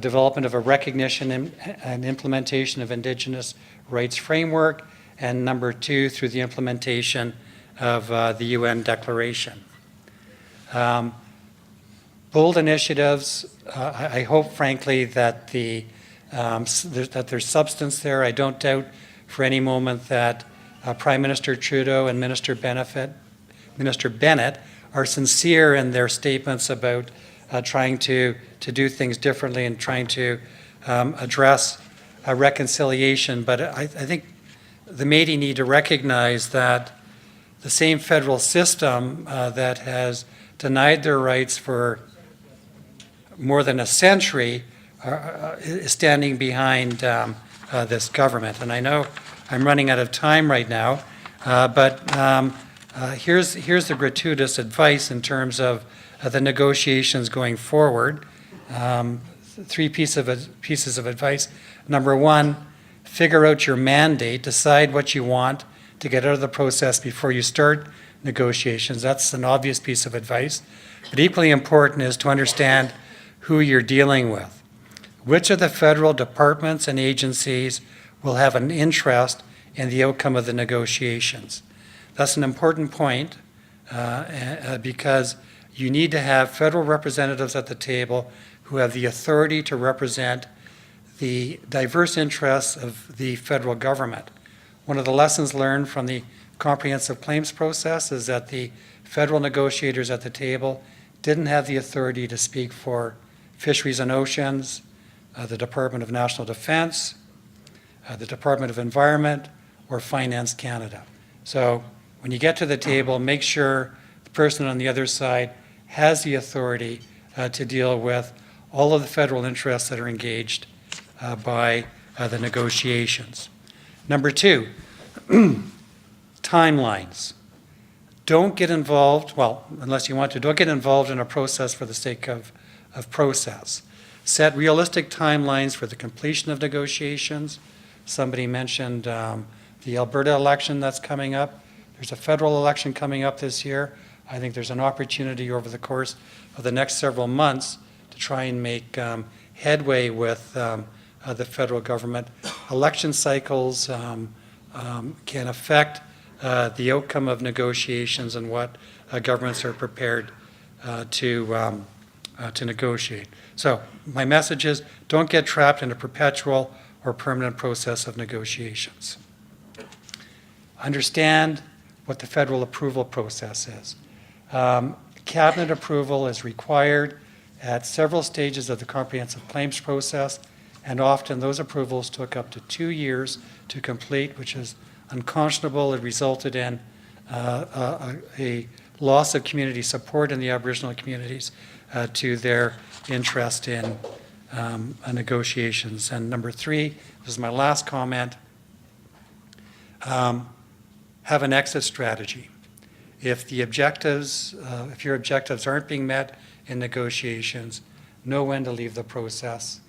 development of a recognition and implementation of Indigenous rights framework, and number two, through the implementation of the UN Declaration. bold initiatives. I hope, frankly, that that there's substance there. I don't doubt for any moment that Prime Minister Trudeau and Minister Bennett are sincere in their statements about trying to do things differently and trying to address reconciliation. But I think the Métis need to recognize that the same federal system that has denied their rights for more than a century is standing behind this government. And I know I'm running out of time right now, but here's the gratuitous advice in terms of the negotiations going forward. Three pieces of advice. Number one, figure out your mandate, decide what you want to get out of the process before you start negotiations. That's an obvious piece of advice. But equally important is to understand who you're dealing with. Which of the federal departments and agencies will have an interest in the outcome of the negotiations? That's an important point because you need to have federal representatives at the table who have the authority to represent the diverse interests of the federal government. One of the lessons learned from the comprehensive claims process is that the federal negotiators at the table didn't have the authority to speak for Fisheries and Oceans, the Department of National Defence, the Department of Environment, or Finance Canada. So when you get to the table, make sure the person on the other side has the authority to deal with all of the federal interests that are engaged by the negotiations. Number two, timelines. Don't get involved, well, unless you want to, don't get involved in a process for the sake of process. Set realistic timelines for the completion of negotiations. Somebody mentioned the Alberta election that's coming up. There's a federal election coming up this year. I think there's an opportunity over the course of the next several months to try and make headway with the federal government. Election cycles can affect the outcome of negotiations and what governments are prepared to negotiate. So my message is don't get trapped in a perpetual or permanent process of negotiations. Understand what the federal approval process is. Cabinet approval is required at several stages of the comprehensive claims process, and often those approvals took up to 2 years to complete, which is unconscionable. It resulted in a loss of community support in the Aboriginal communities to their interest in negotiations. And number three, this is my last comment, have an exit strategy. If your objectives aren't being met in negotiations, know when to leave the process.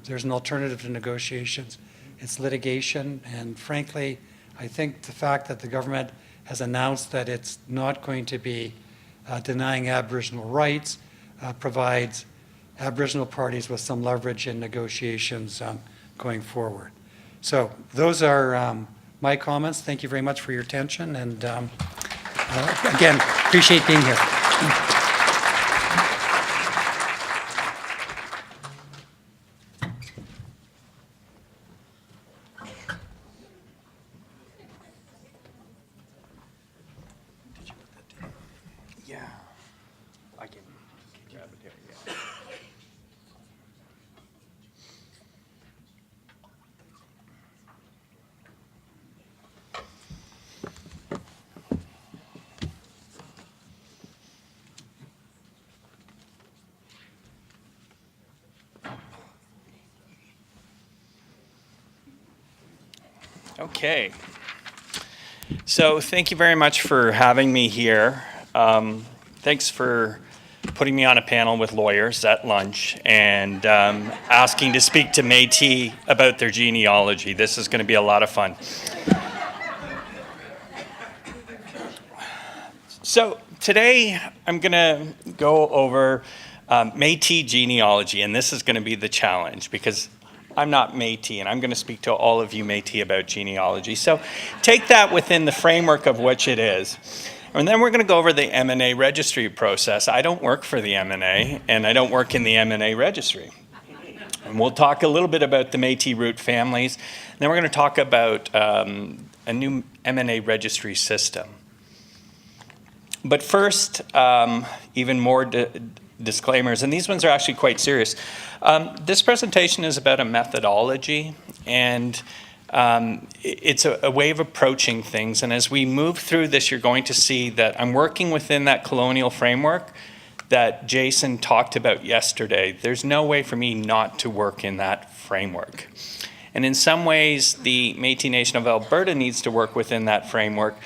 There's an alternative to negotiations. It's litigation, and frankly, I think the fact that the government has announced that it's not going to be denying Aboriginal rights provides Aboriginal parties with some leverage in negotiations going forward. So those are my comments. Thank you very much for your attention, and again, appreciate being here. Okay. So thank you very much for having me here. Thanks for putting me on a panel with lawyers at lunch and asking to speak to Métis about their genealogy. This is going to be a lot of fun. So today I'm going to go over Métis genealogy, and this is going to be the challenge because I'm not Métis, and I'm going to speak to all of you Métis about genealogy. So take that within the framework of which it is. And then we're going to go over the M&A registry process. I don't work for the M&A, and I don't work in the M&A registry. And we'll talk a little bit about the Métis root families. Then we're going to talk about a new M&A registry system. But first, even more disclaimers, and these ones are actually quite serious. This presentation is about a methodology, and it's a way of approaching things. And as we move through this, you're going to see that I'm working within that colonial framework that Jason talked about yesterday. There's no way for me not to work in that framework. And in some ways, the Métis Nation of Alberta needs to work within that framework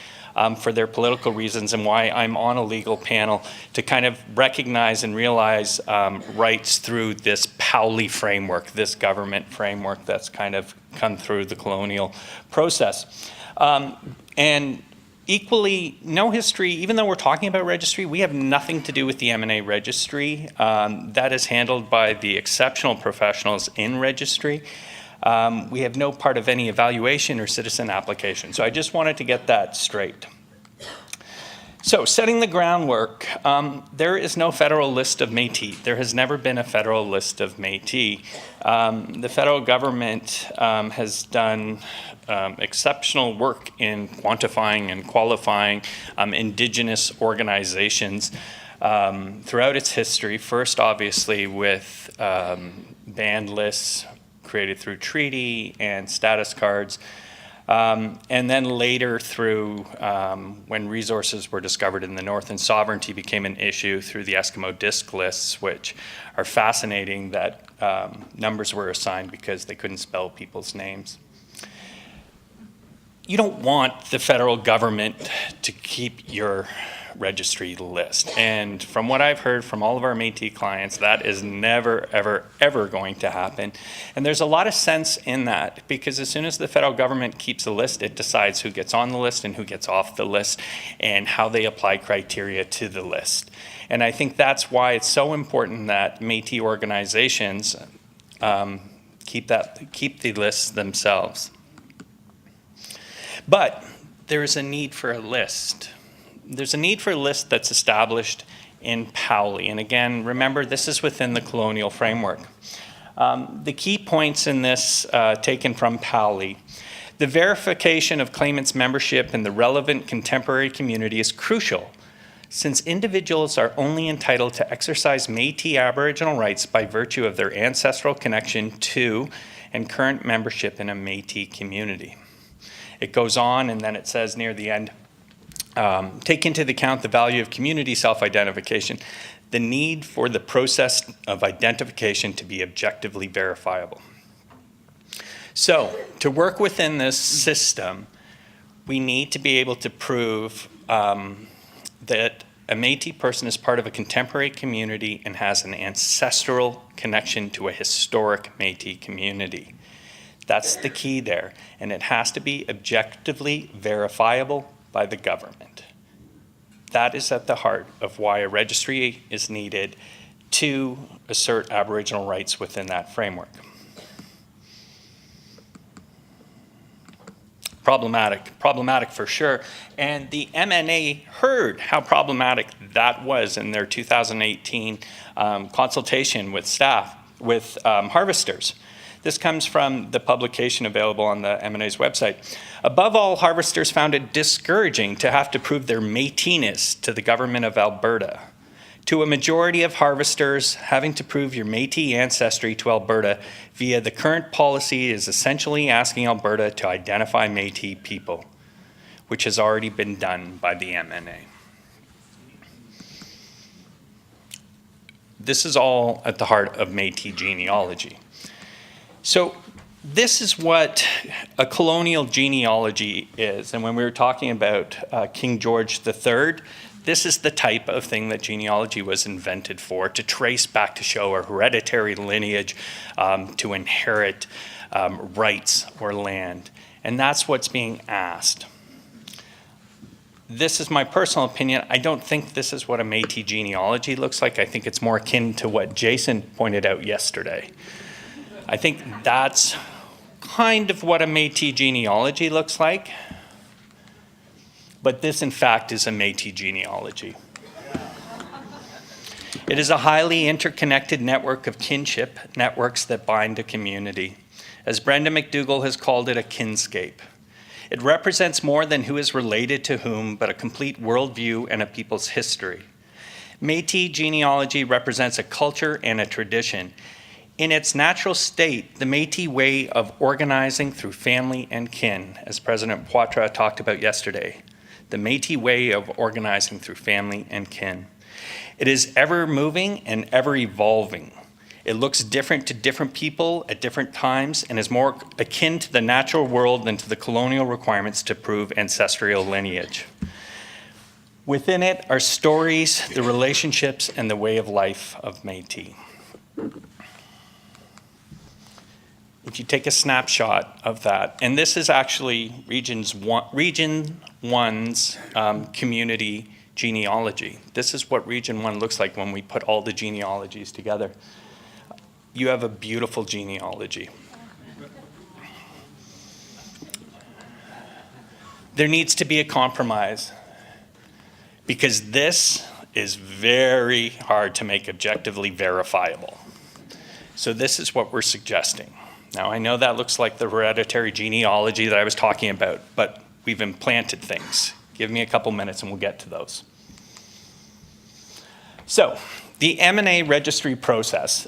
for their political reasons, and why I'm on a legal panel to kind of recognize and realize rights through this Powley framework, this government framework that's kind of come through the colonial process. And equally, no history, even though we're talking about registry, we have nothing to do with the M&A registry. That is handled by the exceptional professionals in registry. We have no part of any evaluation or citizen application. So I just wanted to get that straight. So setting the groundwork, there is no federal list of Métis. There has never been a federal list of Métis. The federal government has done exceptional work in quantifying and qualifying Indigenous organizations throughout its history. First, obviously, with band lists created through treaty and status cards, and then later through when resources were discovered in the north and sovereignty became an issue through the Eskimo disc lists, which are fascinating that numbers were assigned because they couldn't spell people's names. You don't want the federal government to keep your registry list. And from what I've heard from all of our Métis clients, that is never, ever, ever going to happen. And there's a lot of sense in that, because as soon as the federal government keeps a list, it decides who gets on the list and who gets off the list and how they apply criteria to the list. And I think that's why it's so important that Métis organizations keep the lists themselves. But there is a need for a list. There's a need for a list that's established in Powley. And again, remember, this is within the colonial framework. The key points in this taken from Powley: the verification of claimants' membership in the relevant contemporary community is crucial, since individuals are only entitled to exercise Métis Aboriginal rights by virtue of their ancestral connection to and current membership in a Métis community. It goes on, and then it says near the end, take into account the value of community self-identification, the need for the process of identification to be objectively verifiable. So, to work within this system, we need to be able to prove that a Métis person is part of a contemporary community and has an ancestral connection to a historic Métis community. That's the key there, and it has to be objectively verifiable by the government. That is at the heart of why a registry is needed to assert Aboriginal rights within that framework. Problematic for sure. And the MNA heard how problematic that was in their 2018 consultation with staff, with harvesters. This comes from the publication available on the MNA's website. Above all, harvesters found it discouraging to have to prove their Métis-ness to the government of Alberta. To a majority of harvesters, having to prove your Métis ancestry to Alberta via the current policy is essentially asking Alberta to identify Métis people, which has already been done by the MNA. This is all at the heart of Métis genealogy. So this is what a colonial genealogy is. And when we were talking about King George III, this is the type of thing that genealogy was invented for, to trace back, to show a hereditary lineage, to inherit rights or land. And that's what's being asked. This is my personal opinion. I don't think this is what a Métis genealogy looks like. I think it's more akin to what Jason pointed out yesterday. I think that's kind of what a Métis genealogy looks like. But this, in fact, is a Métis genealogy. It is a highly interconnected network of kinship networks that bind a community. As Brenda McDougall has called it, a kinscape. It represents more than who is related to whom, but a complete worldview and a people's history. Métis genealogy represents a culture and a tradition. In its natural state, the Métis way of organizing through family and kin, as President Poitras talked about yesterday. The Métis way of organizing through family and kin. It is ever moving and ever evolving. It looks different to different people at different times and is more akin to the natural world than to the colonial requirements to prove ancestral lineage. Within it are stories, the relationships, and the way of life of Métis. If you take a snapshot of that, and this is actually Region 1's community genealogy. This is what Region 1 looks like when we put all the genealogies together. You have a beautiful genealogy. There needs to be a compromise because this is very hard to make objectively verifiable. So this is what we're suggesting. Now, I know that looks like the hereditary genealogy that I was talking about, but we've implanted things. Give me a couple minutes and we'll get to those. So, the M&A registry process.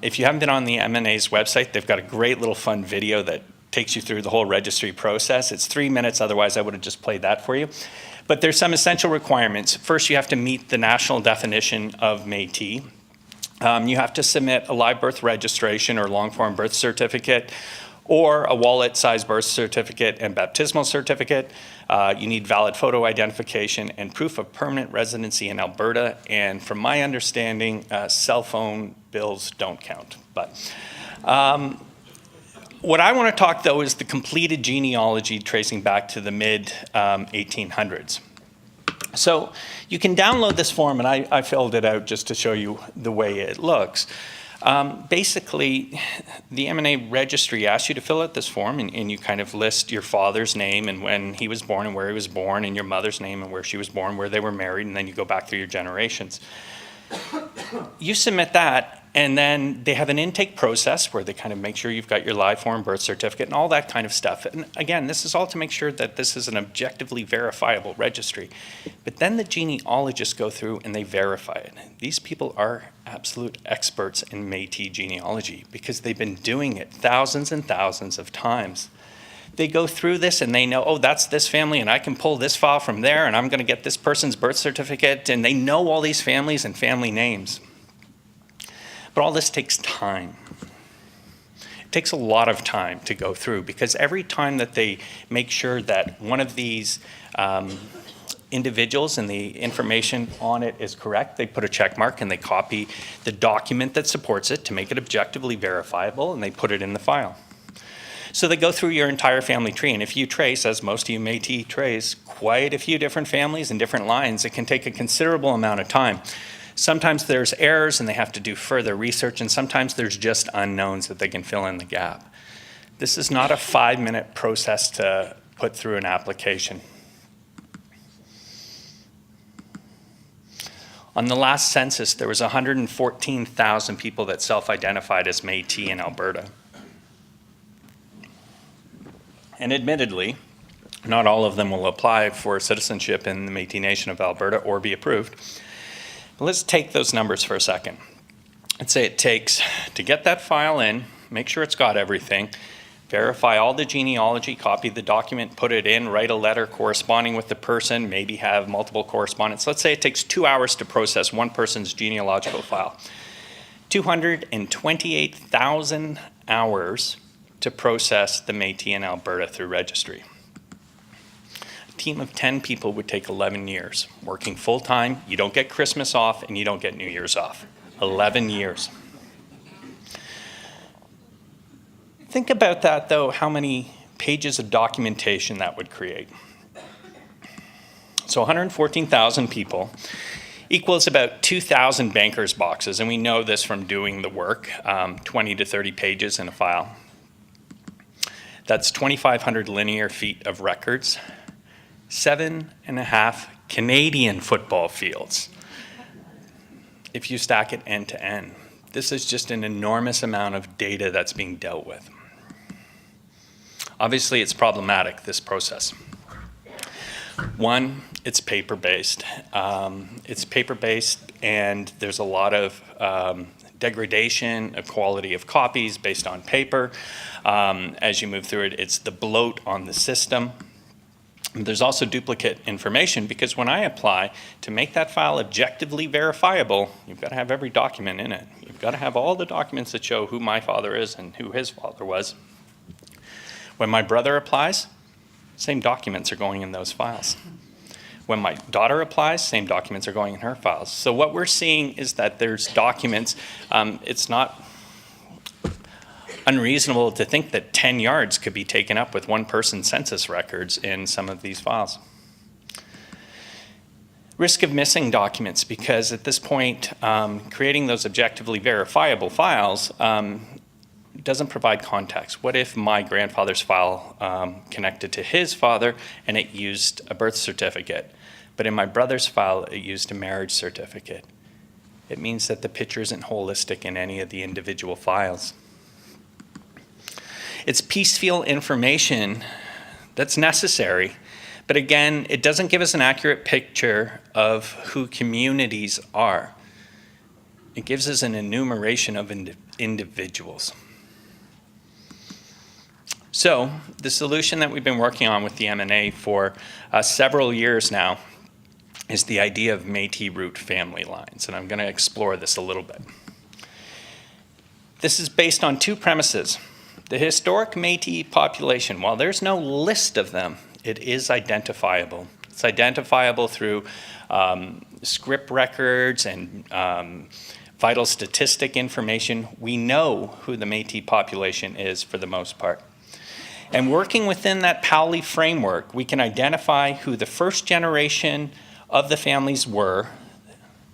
If you haven't been on the M&A's website, they've got a great little fun video that takes you through the whole registry process. It's 3 minutes, otherwise I would have just played that for you. But there's some essential requirements. First, you have to meet the national definition of Métis. You have to submit a live birth registration or long-form birth certificate or a wallet-sized birth certificate and baptismal certificate. You need valid photo identification and proof of permanent residency in Alberta. And from my understanding, cell phone bills don't count. But what I want to talk, though, is the completed genealogy tracing back to the mid-1800s. So you can download this form, and I filled it out just to show you the way it looks. Basically, the M&A registry asks you to fill out this form, and you kind of list your father's name and when he was born and where he was born, and your mother's name and where she was born, where they were married, and then you go back through your generations. You submit that, and then they have an intake process where they kind of make sure you've got your live form birth certificate and all that kind of stuff. And again, this is all to make sure that this is an objectively verifiable registry. But then the genealogists go through and they verify it. These people are absolute experts in Métis genealogy because they've been doing it thousands and thousands of times. They go through this and they know, oh, that's this family and I can pull this file from there and I'm going to get this person's birth certificate, and they know all these families and family names. But all this takes time. It takes a lot of time to go through because every time that they make sure that one of these individuals and the information on it is correct, they put a check mark and they copy the document that supports it to make it objectively verifiable, and they put it in the file. So they go through your entire family tree, and if you trace, as most of you Métis trace, quite a few different families and different lines, it can take a considerable amount of time. Sometimes there's errors and they have to do further research, and sometimes there's just unknowns that they can fill in the gap. This is not a 5-minute process to put through an application. On the last census, there was 114,000 people that self-identified as Métis in Alberta. And admittedly, not all of them will apply for citizenship in the Métis Nation of Alberta or be approved. But let's take those numbers for a second. Let's say it takes, to get that file in, make sure it's got everything, verify all the genealogy, copy the document, put it in, write a letter corresponding with the person, maybe have multiple correspondents. Let's say it takes 2 hours to process one person's genealogical file. 228,000 hours to process the Métis in Alberta through registry. A team of 10 people would take 11 years. Working full-time, you don't get Christmas off and you don't get New Year's off. 11 years. Think about that, though, how many pages of documentation that would create. So 114,000 people equals about 2,000 banker's boxes, and we know this from doing the work, 20 to 30 pages in a file. That's 2,500 linear feet of records, 7.5 Canadian football fields. If you stack it end to end, this is just an enormous amount of data that's being dealt with. Obviously, it's problematic, this process. One, it's paper-based. It's paper-based, and there's a lot of degradation of quality of copies based on paper. As you move through it, it's the bloat on the system. There's also duplicate information, because when I apply to make that file objectively verifiable, you've got to have every document in it. You've got to have all the documents that show who my father is and who his father was. When my brother applies, same documents are going in those files. When my daughter applies, same documents are going in her files. So what we're seeing is that there's documents. It's not unreasonable to think that 10 yards could be taken up with one person's census records in some of these files. Risk of missing documents, because at this point, creating those objectively verifiable files doesn't provide context. What if my grandfather's file connected to his father and it used a birth certificate, but in my brother's file it used a marriage certificate? It means that the picture isn't holistic in any of the individual files. It's piecemeal information that's necessary, but again, it doesn't give us an accurate picture of who communities are. It gives us an enumeration of individuals. So the solution that we've been working on with the M&A for several years now is the idea of Métis root family lines, and I'm going to explore this a little bit. This is based on two premises. The historic Métis population, while there's no list of them, it is identifiable. It's identifiable through Scrip records and vital statistic information. We know who the Métis population is for the most part. And working within that Pauli framework, we can identify who the first generation of the families were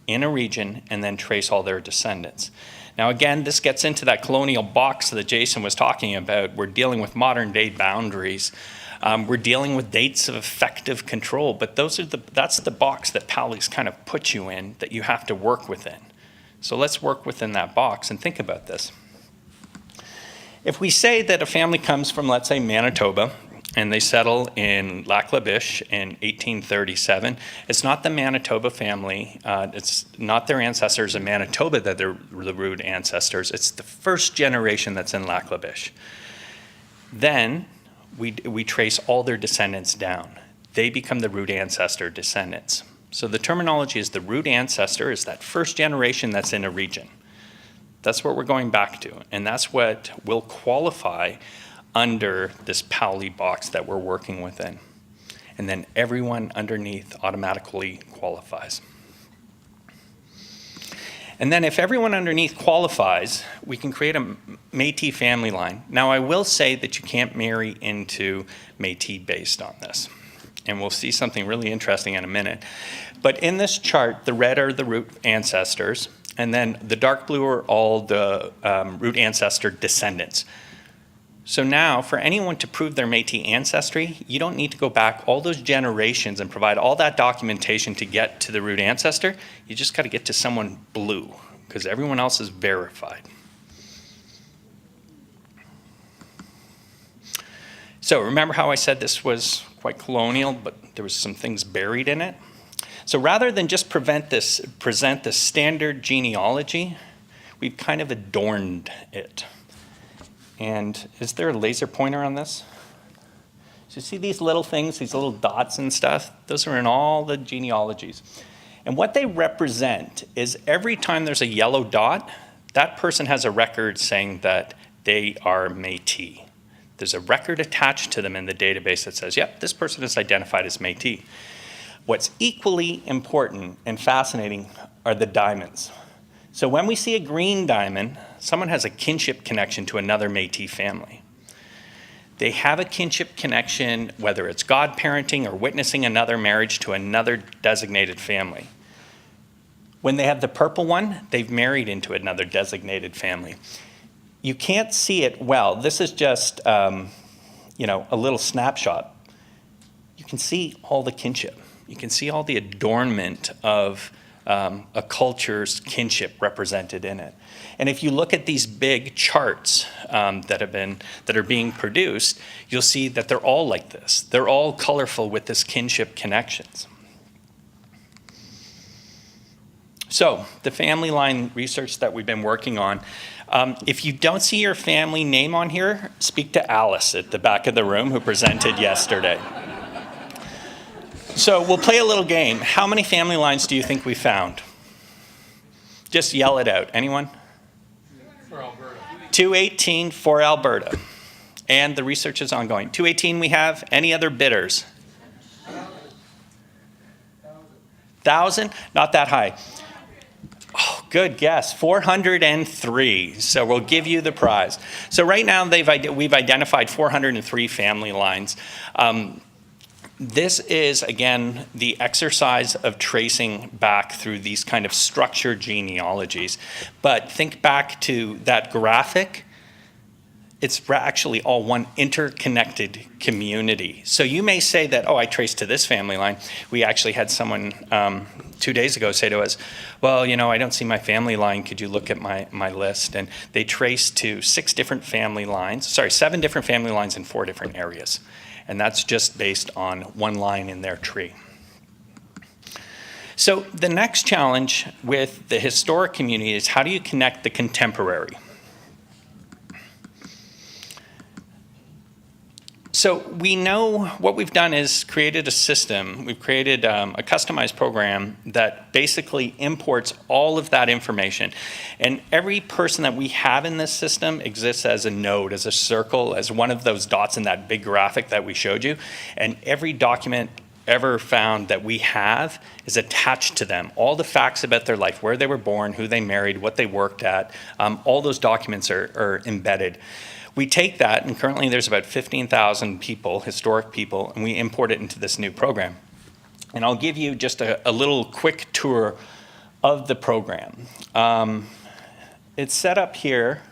in a region and then trace all their descendants. Now again, this gets into that colonial box that Jason was talking about. We're dealing with modern day boundaries. We're dealing with dates of effective control, but that's the box that Pauli's kind of put you in that you have to work within. So let's work within that box and think about this. If we say that a family comes from, let's say, Manitoba, and they settle in Lac La Biche in 1837. It's not the Manitoba family, it's not their ancestors in Manitoba that are the root ancestors, it's the first generation that's in Lac La Biche. Then we trace all their descendants down. They become the root ancestor descendants. So the terminology is the root ancestor is that first generation that's in a region. That's what we're going back to, and that's what will qualify under this Pauli box that we're working within. And then everyone underneath automatically qualifies. And then if everyone underneath qualifies, we can create a Métis family line. Now I will say that you can't marry into Métis based on this. And we'll see something really interesting in a minute. But in this chart, the red are the root ancestors, and then the dark blue are all the root ancestor descendants. So now, for anyone to prove their Métis ancestry, you don't need to go back all those generations and provide all that documentation to get to the root ancestor. You just got to get to someone blue, because everyone else is verified. So remember how I said this was quite colonial, but there was some things buried in it? So rather than just present the standard genealogy, we've kind of adorned it. And is there a laser pointer on this? So you see these little things, these little dots and stuff? Those are in all the genealogies. And what they represent is every time there's a yellow dot, that person has a record saying that they are Métis. There's a record attached to them in the database that says, yep, this person is identified as Métis. What's equally important and fascinating are the diamonds. So when we see a green diamond, someone has a kinship connection to another Métis family. They have a kinship connection, whether it's godparenting or witnessing another marriage to another designated family. When they have the purple one, they've married into another designated family. You can't see it well. This is just, a little snapshot. You you can see all the kinship. You can see all the adornment of a culture's kinship represented in it. And if you look at these big charts that are being produced, you'll see that they're all like this. They're all colorful with this kinship connections. So the family line research that we've been working on, if you don't see your family name on here, speak to Alice at the back of the room who presented yesterday. So we'll play a little game. How many family lines do you think we found? Just yell it out. Anyone? For Alberta. 218 for Alberta. And the research is ongoing. 218 we have. Any other bidders? 1,000? Not that high. Oh, good guess. 403. So we'll give you the prize. So right now we've identified 403 family lines. This is, again, the exercise of tracing back through these kind of structured genealogies. But think back to that graphic. It's actually all one interconnected community. So you may say that, oh, I traced to this family line. We actually had someone 2 days ago say to us, well, you know, I don't see my family line. Could you look at my list? And they traced to 7 different family lines in 4 different areas. And that's just based on one line in their tree. So the next challenge with the historic community is how do you connect the contemporary? So we know what we've done is created a system. We've created a customized program that basically imports all of that information. And every person that we have in this system exists as a node, as a circle, as one of those dots in that big graphic that we showed you. And every document ever found that we have is attached to them. All the facts about their life, where they were born, who they married, what they worked at, all those documents are embedded. We take that, and currently there's about 15,000 people, historic people, and we import it into this new program. And I'll give you just a little quick tour of the program. It's set up here,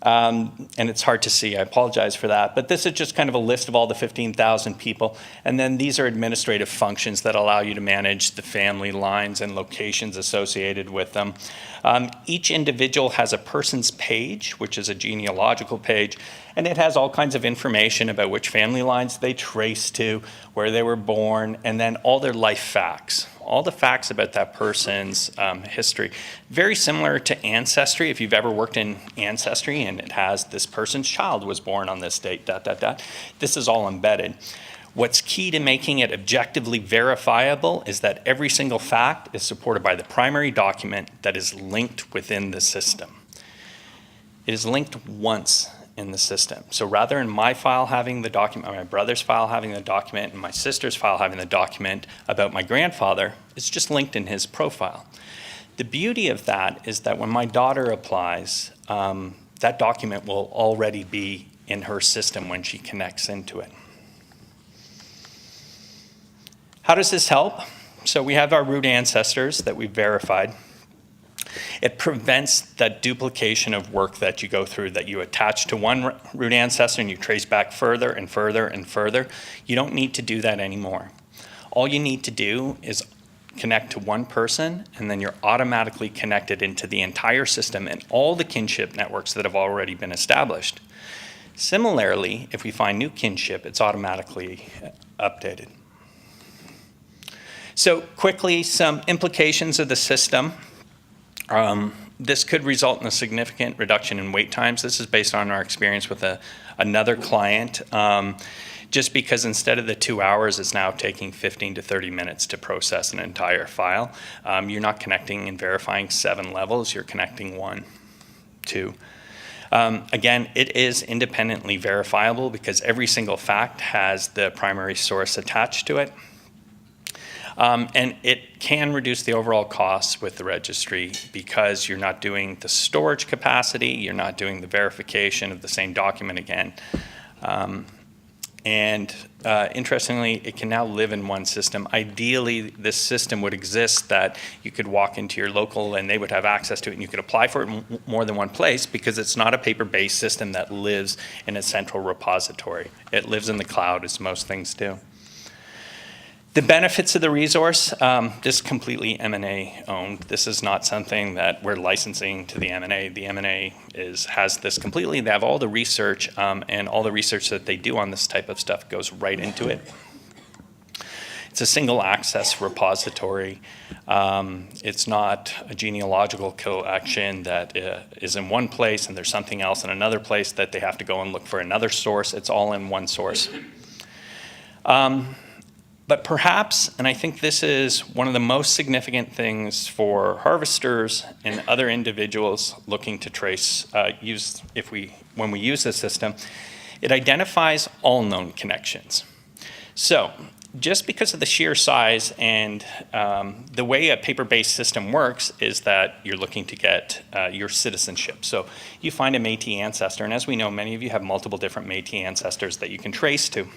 and it's hard to see. I apologize for that. But this is just kind of a list of all the 15,000 people. And then these are administrative functions that allow you to manage the family lines and locations associated with them. Each individual has a person's page, which is a genealogical page, and it has all kinds of information about which family lines they trace to, where they were born, and then all their life facts, all the facts about that person's history. Very similar to Ancestry, if you've ever worked in Ancestry, and it has this person's child was born on this date, ... This is all embedded. What's key to making it objectively verifiable is that every single fact is supported by the primary document that is linked within the system. It is linked once in the system. So rather than my file having the document, or my brother's file having the document, and my sister's file having the document about my grandfather, it's just linked in his profile. The beauty of that is that when my daughter applies, that document will already be in her system when she connects into it. How does this help? So we have our root ancestors that we've verified. It prevents that duplication of work that you go through, that you attach to one root ancestor and you trace back further and further and further. You don't need to do that anymore. All you need to do is connect to one person, and then you're automatically connected into the entire system and all the kinship networks that have already been established. Similarly, if we find new kinship, it's automatically updated. So quickly, some implications of the system. This could result in a significant reduction in wait times. This is based on our experience with another client. Just because instead of the 2 hours, it's now taking 15 to 30 minutes to process an entire file. You're not connecting and verifying 7 levels, you're connecting 1, 2. Again, it is independently verifiable because every single fact has the primary source attached to it. And it can reduce the overall costs with the registry because you're not doing the storage capacity, you're not doing the verification of the same document again. Interestingly, it can now live in one system. Ideally, this system would exist that you could walk into your local and they would have access to it and you could apply for it in more than one place because it's not a paper-based system that lives in a central repository. It lives in the cloud as most things do. The benefits of the resource, this is completely M&A owned. This is not something that we're licensing to the M&A. The M&A has this completely. They have all the research, and all the research that they do on this type of stuff goes right into it. It's a single access repository. It's not a genealogical collection that is in one place and there's something else in another place that they have to go and look for another source. It's all in one source. But perhaps, and I think this is one of the most significant things for harvesters and other individuals looking to trace, when we use this system, it identifies all known connections. So, just because of the sheer size and the way a paper-based system works is that you're looking to get your citizenship. So you find a Métis ancestor, and as we know, many of you have multiple different Métis ancestors that you can trace to.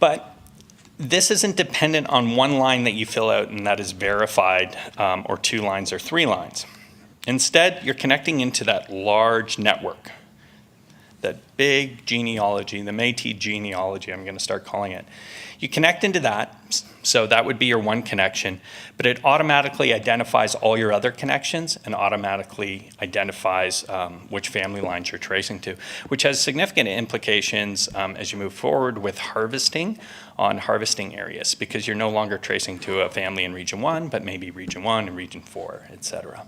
But this isn't dependent on one line that you fill out and that is verified, or 2 lines or 3 lines. Instead, you're connecting into that large network, that big genealogy, the Métis genealogy, I'm going to start calling it. You connect into that, so that would be your one connection, but it automatically identifies all your other connections and automatically identifies which family lines you're tracing to, which has significant implications as you move forward with harvesting on harvesting areas, because you're no longer tracing to a family in Region 1, but maybe Region 1 and Region 4, etc.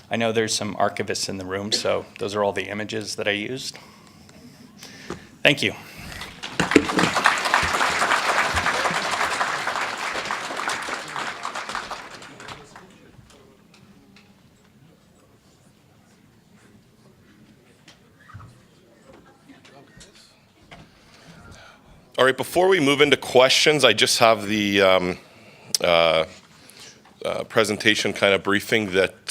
I know there's some archivists in the room, so those are all the images that I used. Thank you. All right, before we move into questions, I just have the presentation kind of briefing that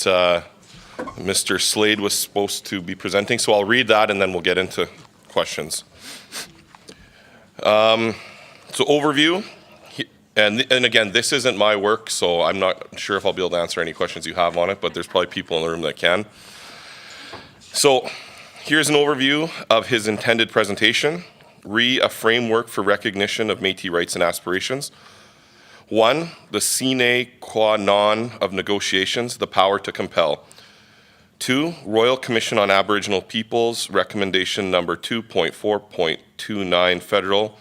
Mr. Slade was supposed to be presenting. So I'll read that and then we'll get into questions. So overview, and again, this isn't my work, so I'm not sure if I'll be able to answer any questions you have on it, but there's probably people in the room that can. So here's an overview of his intended presentation. A framework for recognition of Métis rights and aspirations. 1, the sine qua non of negotiations, the power to compel. 2, Royal Commission on Aboriginal Peoples, recommendation number 2.4.29, federal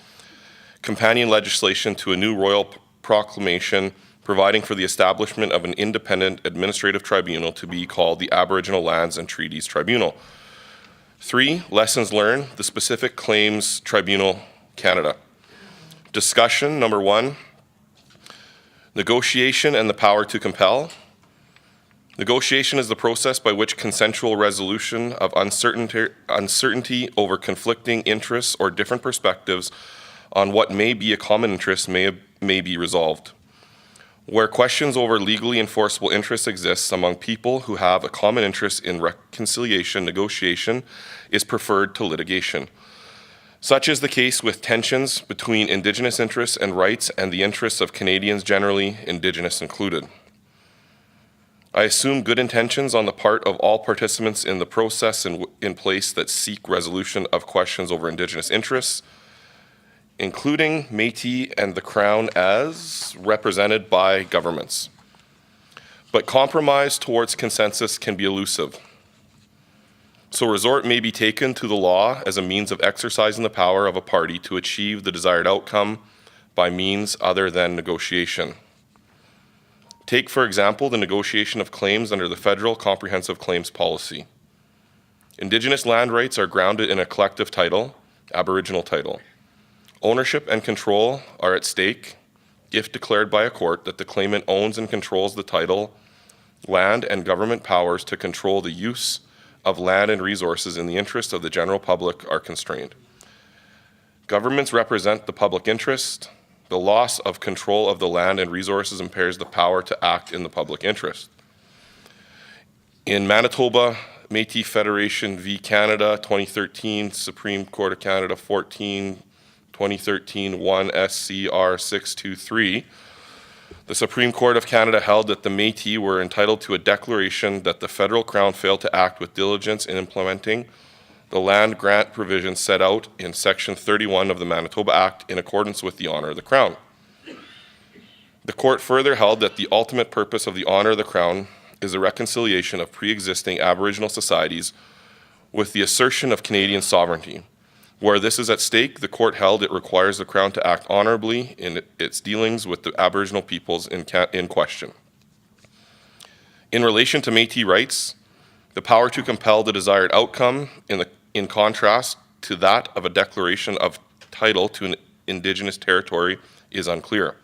companion legislation to a new Royal Proclamation providing for the establishment of an independent administrative tribunal to be called the Aboriginal Lands and Treaties Tribunal. 3, lessons learned, the Specific Claims Tribunal, Canada. Discussion, number 1, negotiation and the power to compel. Negotiation is the process by which consensual resolution of uncertainty over conflicting interests or different perspectives on what may be a common interest may be resolved. Where questions over legally enforceable interests exist among people who have a common interest in reconciliation, negotiation is preferred to litigation. Such is the case with tensions between Indigenous interests and rights and the interests of Canadians generally, Indigenous included. I assume good intentions on the part of all participants in the process in place that seek resolution of questions over Indigenous interests, including Métis and the Crown as represented by governments. But compromise towards consensus can be elusive. So resort may be taken to the law as a means of exercising the power of a party to achieve the desired outcome by means other than negotiation. Take, for example, the negotiation of claims under the Federal Comprehensive Claims Policy. Indigenous land rights are grounded in a collective title, Aboriginal title. Ownership and control are at stake if declared by a court that the claimant owns and controls the title, land, and government powers to control the use of land and resources in the interest of the general public are constrained. Governments represent the public interest. The loss of control of the land and resources impairs the power to act in the public interest. In Manitoba, Métis Federation v. Canada, 2013, Supreme Court of Canada 2013 1 SCR 623, the Supreme Court of Canada held that the Métis were entitled to a declaration that the federal crown failed to act with diligence in implementing the land grant provisions set out in Section 31 of the Manitoba Act in accordance with the Honour of the Crown. The court further held that the ultimate purpose of the Honour of the Crown is the reconciliation of pre-existing Aboriginal societies with the assertion of Canadian sovereignty. Where this is at stake, the court held it requires the Crown to act honourably in its dealings with the Aboriginal peoples in question. In relation to Métis rights, the power to compel the desired outcome, in contrast to that of a declaration of title to an Indigenous territory, is unclear.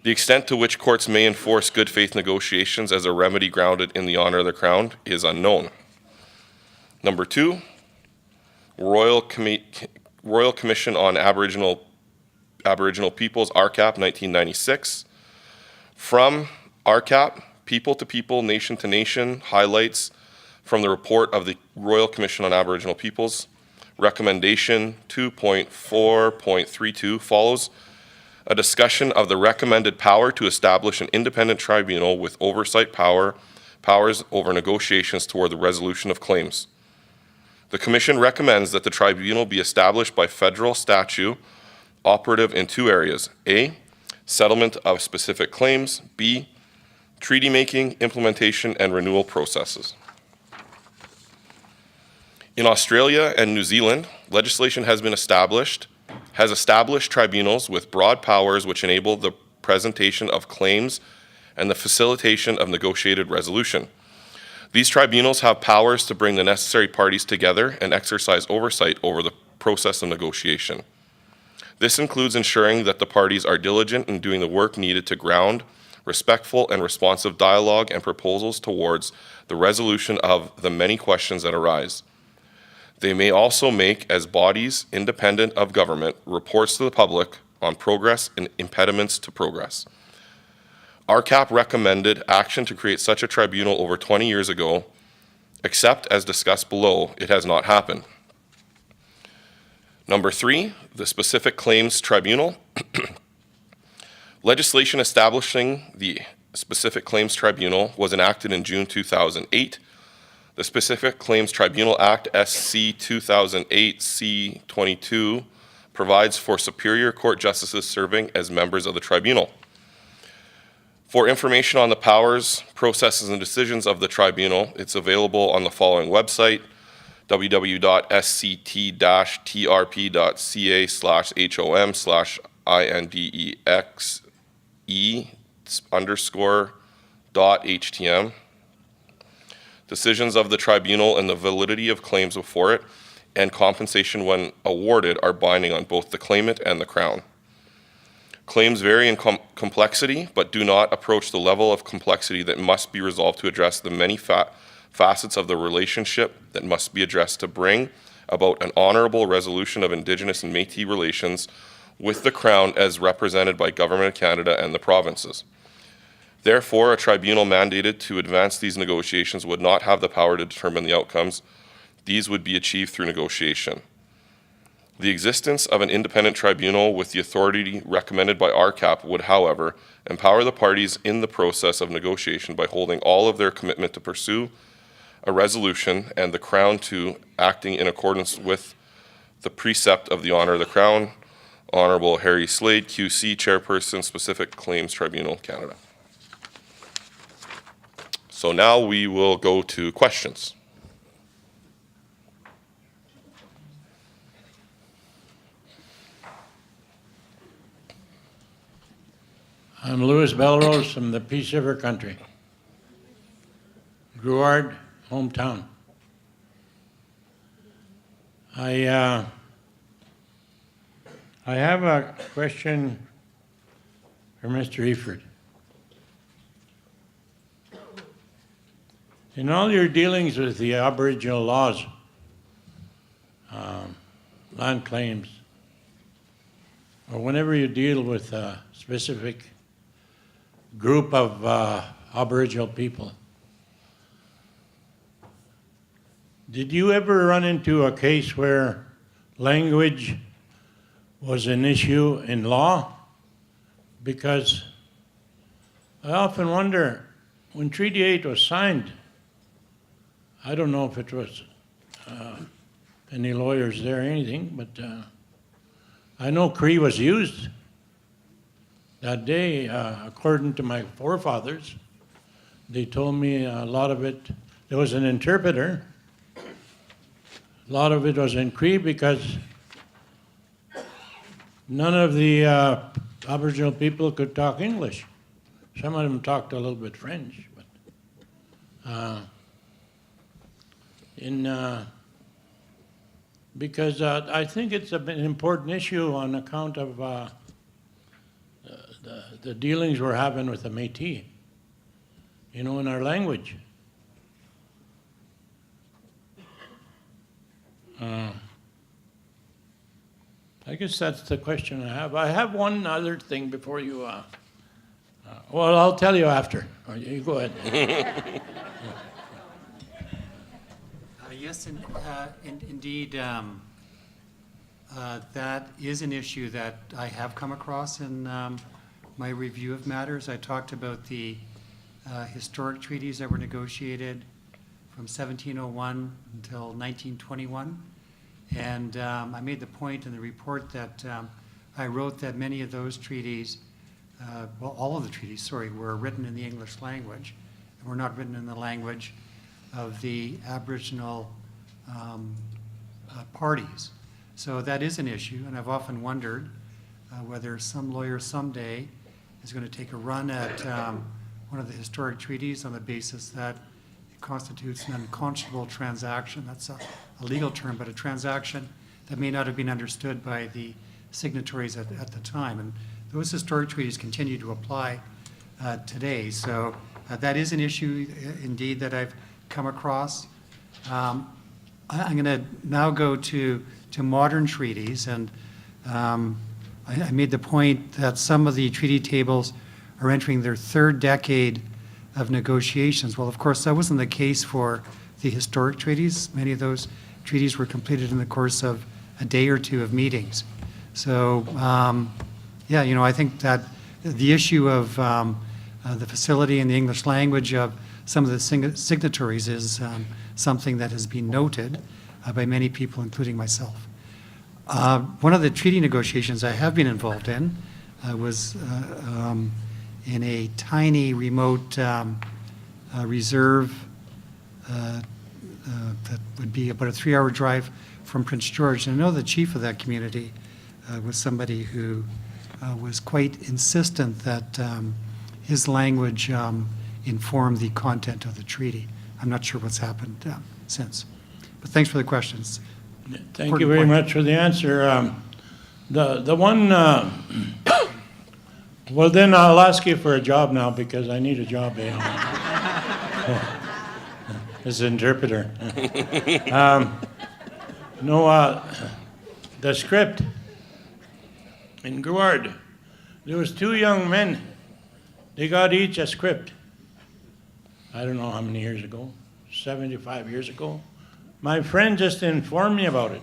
The extent to which courts may enforce good faith negotiations as a remedy grounded in the Honour of the Crown is unknown. Number 2, Royal Commission on Aboriginal Peoples, RCAP, 1996. From RCAP, people to people, nation to nation, highlights from the report of the Royal Commission on Aboriginal Peoples. Recommendation 2.4.32 follows a discussion of the recommended power to establish an independent tribunal with oversight powers over negotiations toward the resolution of claims. The Commission recommends that the tribunal be established by federal statute operative in 2 areas. A, settlement of specific claims. B, treaty making, implementation, and renewal processes. In Australia and New Zealand, legislation has established tribunals with broad powers which enable the presentation of claims and the facilitation of negotiated resolution. These tribunals have powers to bring the necessary parties together and exercise oversight over the process of negotiation. This includes ensuring that the parties are diligent in doing the work needed to ground respectful and responsive dialogue and proposals towards the resolution of the many questions that arise. They may also make, as bodies independent of government, reports to the public on progress and impediments to progress. RCAP recommended action to create such a tribunal over 20 years ago, except as discussed below, it has not happened. Number 3, the Specific Claims Tribunal. Legislation establishing the Specific Claims Tribunal was enacted in June 2008. The Specific Claims Tribunal Act, SC 2008 C22, provides for Superior Court justices serving as members of the tribunal. For information on the powers, processes, and decisions of the tribunal, it's available on the following website: www.sct-trp.ca/indexe_.htm. Decisions of the tribunal and the validity of claims before it and compensation when awarded are binding on both the claimant and the Crown. Claims vary in complexity, but do not approach the level of complexity that must be resolved to address the many facets of the relationship that must be addressed to bring about an honourable resolution of Indigenous and Métis relations with the Crown as represented by Government of Canada and the provinces. Therefore, a tribunal mandated to advance these negotiations would not have the power to determine the outcomes. These would be achieved through negotiation. The existence of an independent tribunal with the authority recommended by RCAP would, however, empower the parties in the process of negotiation by holding all of their commitment to pursue a resolution and the Crown to acting in accordance with the precept of the Honour of the Crown. Honourable Harry Slade, QC, Chairperson, Specific Claims Tribunal, Canada. So now we will go to questions. I'm Louis Belrose from the Peace River country. Gruard, hometown. I have a question for Mr. Eyford. In all your dealings with the Aboriginal laws, land claims, or whenever you deal with a specific group of Aboriginal people, did you ever run into a case where language was an issue in law? Because I often wonder, when Treaty 8 was signed, I don't know if it was any lawyers there or anything, but I know Cree was used that day, according to my forefathers. They told me a lot of it, there was an interpreter. A lot of it was in Cree because none of the Aboriginal people could talk English. Some of them talked a little bit French, but because I think it's an important issue on account of the dealings we're having with the Métis, you know, in our language. I guess that's the question I have. I have one other thing before you, well, I'll tell you after. You go ahead. Yes, indeed, that is an issue that I have come across in my review of matters. I talked about the historic treaties that were negotiated from 1701 until 1921. And I made the point in the report that I wrote that many of those treaties, well, all of the treaties, sorry, were written in the English language and were not written in the language of the Aboriginal parties. So that is an issue, and I've often wondered whether some lawyer someday is going to take a run at one of the historic treaties on the basis that it constitutes an unconscionable transaction. That's a legal term, but a transaction that may not have been understood by the signatories at the time. And those historic treaties continue to apply today. So that is an issue indeed that I've come across. I'm going to now go to modern treaties, and I made the point that some of the treaty tables are entering their third decade of negotiations. Well, of course, that wasn't the case for the historic treaties. Many of those treaties were completed in the course of a day or two of meetings. So, yeah, you know, I think that the issue of the facility in the English language of some of the signatories is something that has been noted by many people, including myself. One of the treaty negotiations I have been involved in was in a tiny, remote reserve that would be about a 3-hour drive from Prince George. And I know the chief of that community was somebody who was quite insistent that his language inform the content of the treaty. I'm not sure what's happened since. But thanks for the questions. Thank you very much for the answer. The one, well then I'll ask you for a job now because I need a job as an interpreter. The script in Gouard, there was 2 young men. They got each a script. I don't know how many years ago, 75 years ago. My friend just informed me about it,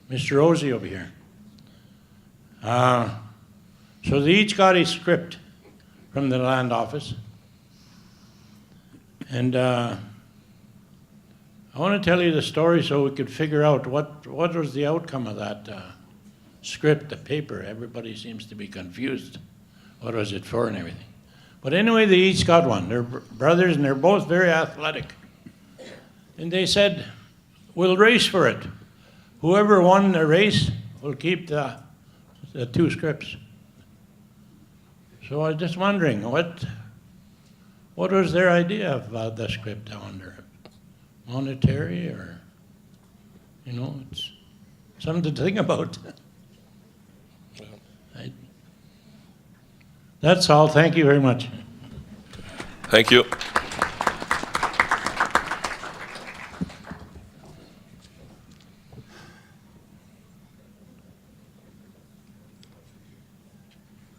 Mr. Rosie over here. So they each got a script from the land office. And I want to tell you the story so we could figure out what was the outcome of that script, the paper. Everybody seems to be confused. What was it for and everything. But anyway, they each got one. They're brothers and they're both very athletic. And they said, we'll race for it. Whoever won the race will keep the 2 scripts. So I was just wondering, what was their idea of the script, I wonder? Monetary or, you know, it's something to think about. That's all. Thank you very much. Thank you.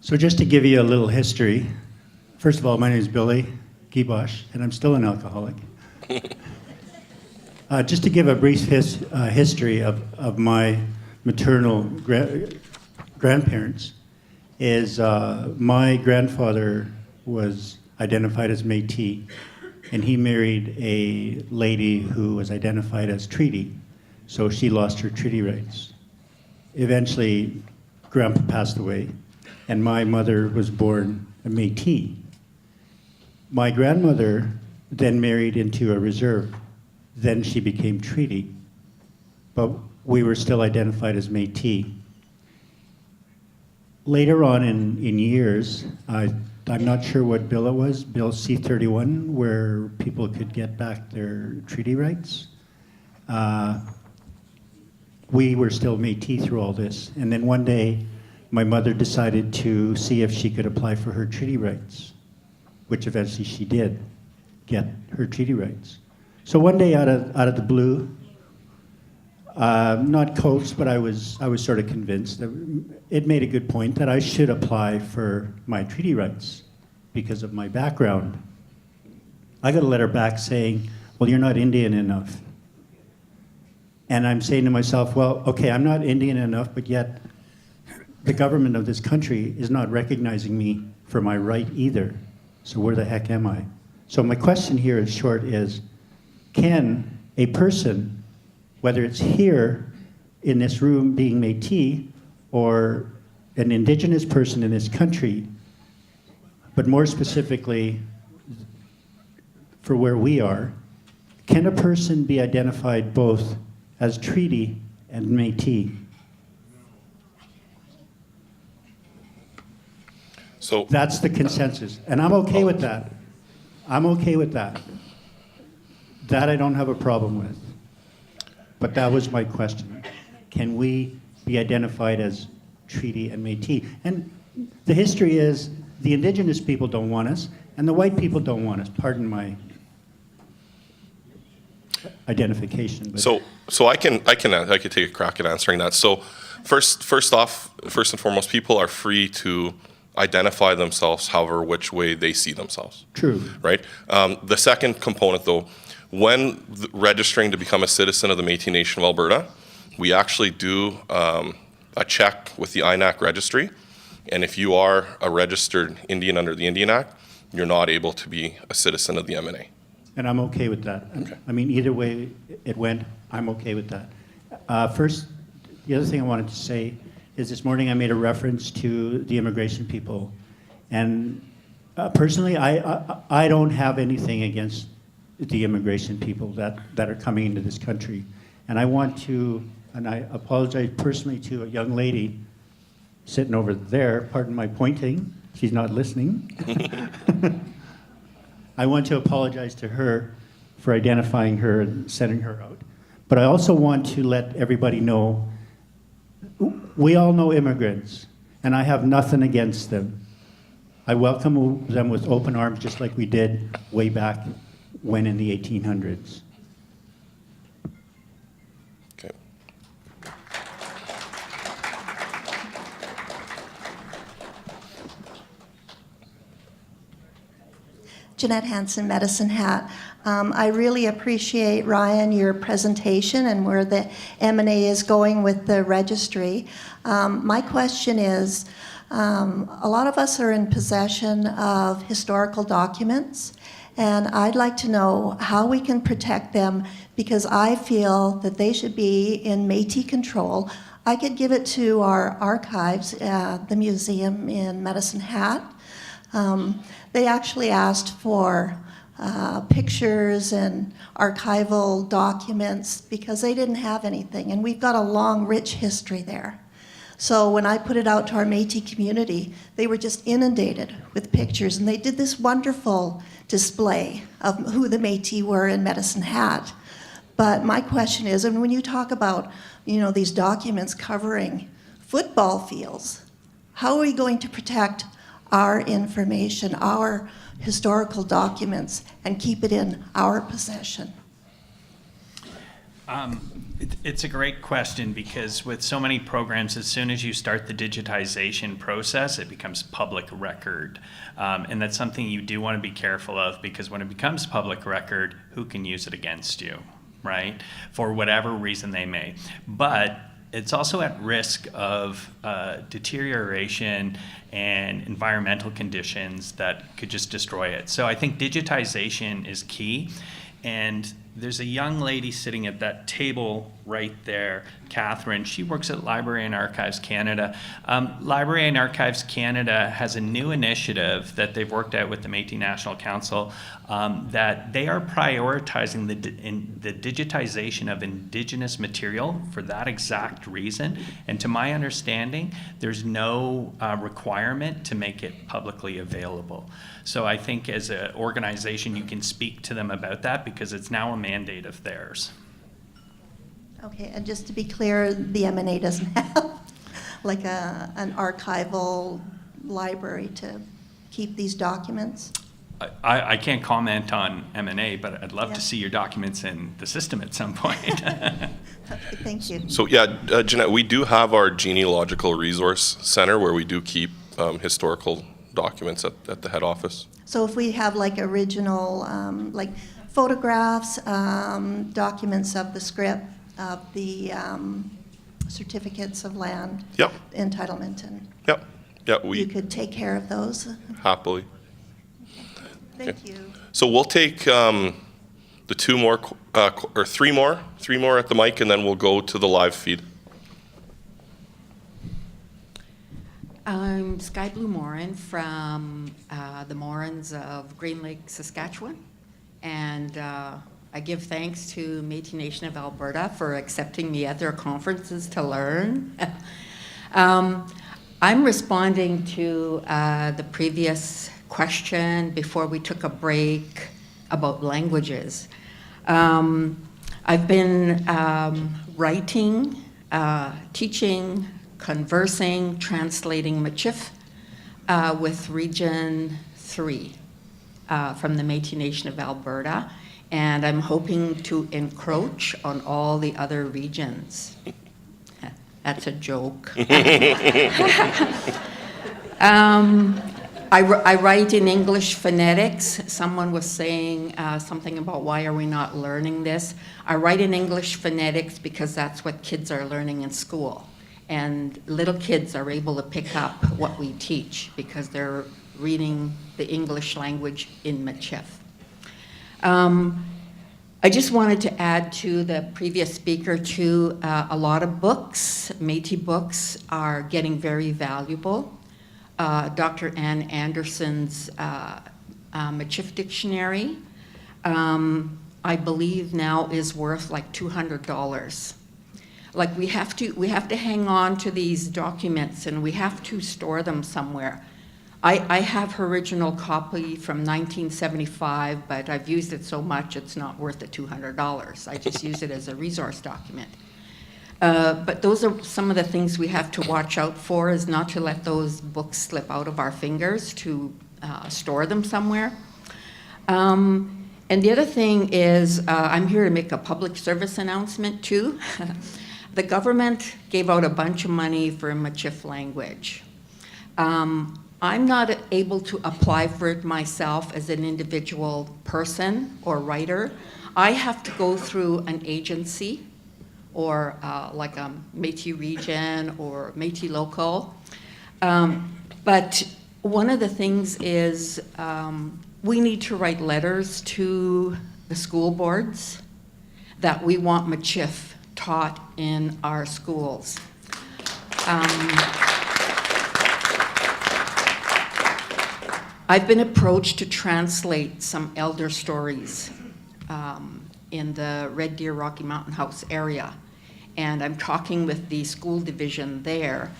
So just to give you a little history, first of all, my name is Billy Gibosh, and I'm still an alcoholic. Just to give a brief history of my maternal grandparents, is my grandfather was identified as Métis, and he married a lady who was identified as Treaty. so she lost her treaty rights. Eventually, Grandpa passed away, and my mother was born a Métis. My grandmother then married into a reserve. Then she became treaty, but we were still identified as Métis. Later on in years, I'm not sure what bill it was, Bill C-31, where people could get back their treaty rights. We were still Métis through all this. And then one day, my mother decided to see if she could apply for her treaty rights, which eventually she did get her treaty rights. So one day out of the blue, not coaxed, but I was sort of convinced that it made a good point that I should apply for my treaty rights because of my background. I got a letter back saying, well, you're not Indian enough. And I'm saying to myself, well, okay, I'm not Indian enough, but yet the government of this country is not recognizing me for my right either. So where the heck am I? So my question here in short is, can a person, whether it's here in this room being Métis or an Indigenous person in this country, but more specifically for where we are, can a person be identified both as treaty and Métis? So That's the consensus, and I'm okay with that. I'm okay with that. That I don't have a problem with. But that was my question. Can we be identified as treaty and Métis? And the history is the Indigenous people don't want us, and the white people don't want us. Pardon my identification. But So I can take a crack at answering that. So first and foremost, people are free to identify themselves however which way they see themselves. true. Right. The second component, though, when registering to become a citizen of the Métis Nation of Alberta, we actually do a check with the INAC Registry, and if you are a registered Indian under the Indian Act, you're not able to be a citizen of the MNA. And I'm okay with that. Okay. I mean, either way it went, I'm okay with that. First, the other thing I wanted to say is this morning I made a reference to the immigration people. And personally, I don't have anything against the immigration people that are coming into this country. And I want to, and I apologize personally to a young lady sitting over there, pardon my pointing, she's not listening. I want to apologize to her for identifying her and sending her out. But I also want to let everybody know, we all know immigrants, and I have nothing against them. I welcome them with open arms, just like we did way back when in the 1800s. Okay. Jeanette Hansen, Medicine Hat. I really appreciate, Ryan, your presentation and where the M&A is going with the registry. My question is, a lot of us are in possession of historical documents, and I'd like to know how we can protect them, because I feel that they should be in Métis control. I could give it to our archives at the museum in Medicine Hat. They actually asked for pictures and archival documents because they didn't have anything, and we've got a long, rich history there. So when I put it out to our Métis community, they were just inundated with pictures, and they did this wonderful display of who the Métis were in Medicine Hat. But my question is, and when you talk about, these documents covering football fields, how are we going to protect our information, our historical documents, and keep it in our possession? It's a great question, because with so many programs, as soon as you start the digitization process, it becomes public record. And that's something you do want to be careful of, because when it becomes public record, who can use it against you, right? For whatever reason they may. But it's also at risk of deterioration and environmental conditions that could just destroy it. So I think digitization is key. And there's a young lady sitting at that table right there, Catherine. She works at Library and Archives Canada. Library and Archives Canada has a new initiative that they've worked out with the Métis National Council that they are prioritizing the digitization of Indigenous material for that exact reason. And to my understanding, there's no requirement to make it publicly available. So I think as an organization, you can speak to them about that because it's now a mandate of theirs. Okay, and just to be clear, the M&A doesn't have like an archival library to keep these documents? I can't comment on M&A, but I'd love Yeah. to see your documents in the system at some point. Okay, thank you. So yeah, Jeanette, we do have our genealogical resource center where we do keep historical documents at the head office. So if we have like original, like photographs, documents of the Scrip, of the certificates of land Yep, entitlement, and yep, yeah, you we could take care of those? happily. Thank you. So we'll take the two more, or three more at the mic, and then we'll go to the live feed. I'm Sky Blue Morin from the Morins of Green Lake, Saskatchewan. And I give thanks to Métis Nation of Alberta for accepting me at their conferences to learn. I'm responding to the previous question before we took a break about languages. I've been writing, teaching, conversing, translating Michif with Region 3 from the Métis Nation of Alberta, and I'm hoping to encroach on all the other regions. That's a joke. I write in English phonetics. Someone was saying something about why are we not learning this. I write in English phonetics because that's what kids are learning in school. And little kids are able to pick up what we teach because they're reading the English language in Michif. I just wanted to add to the previous speaker too, a lot of books, Métis books, are getting very valuable. Dr. Ann Anderson's Michif Dictionary, I believe now is worth like $200. Like we have to hang on to these documents and we have to store them somewhere. I have her original copy from 1975, but I've used it so much it's not worth the $200. I just use it as a resource document. But those are some of the things we have to watch out for, is not to let those books slip out of our fingers, to store them somewhere. And the other thing is, I'm here to make a public service announcement too. The government gave out a bunch of money for Michif language. I'm not able to apply for it myself as an individual person or writer. I have to go through an agency or like a Métis region or Métis local. But one of the things is we need to write letters to the school boards that we want Michif taught in our schools. I've been approached to translate some elder stories in the Red Deer Rocky Mountain House area. And I'm talking with the school division there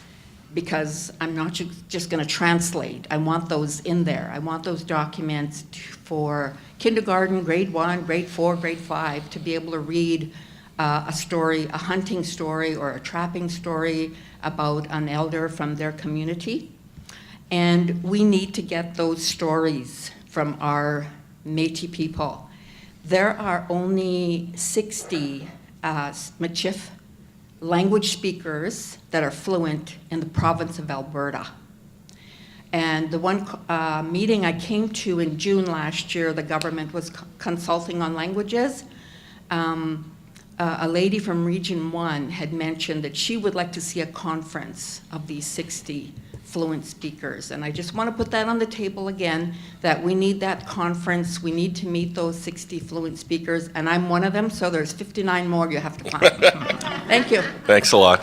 because I'm not just going to translate. I want those in there. I want those documents for kindergarten, grade 1, grade 4, grade 5 to be able to read a story, a hunting story or a trapping story about an elder from their community. And we need to get those stories from our Métis people. There are only 60 Michif language speakers that are fluent in the province of Alberta. And the one meeting I came to in June last year, the government was consulting on languages. A lady from Region 1 had mentioned that she would like to see a conference of these 60 fluent speakers. And I just want to put that on the table again, that we need that conference. We need to meet those 60 fluent speakers, and I'm one of them, so there's 59 more you have to find. Thank you. Thanks a lot.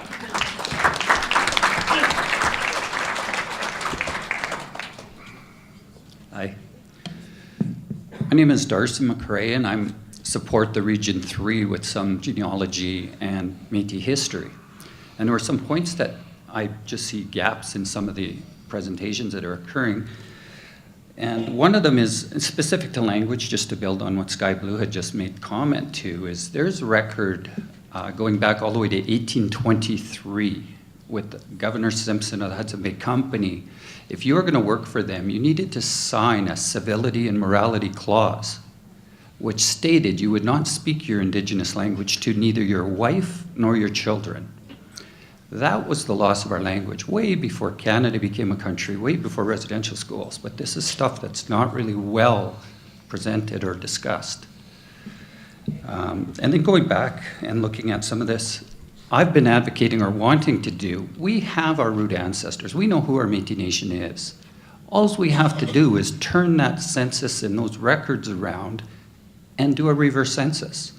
Hi. My name is Darcy McRae, and I support the Region 3 with some genealogy and Métis history. And there were some points that I just see gaps in some of the presentations that are occurring. And one of them is specific to language, just to build on what Sky Blue had just made comment to, is there's a record going back all the way to 1823 with Governor Simpson of the Hudson Bay Company. If you were going to work for them, you needed to sign a civility and morality clause, which stated you would not speak your Indigenous language to neither your wife nor your children. That was the loss of our language way before Canada became a country, way before residential schools. But this is stuff that's not really well presented or discussed. And then going back and looking at some of this, I've been advocating or wanting to do, we have our root ancestors. We know who our Métis Nation is. All we have to do is turn that census and those records around and do a reverse census.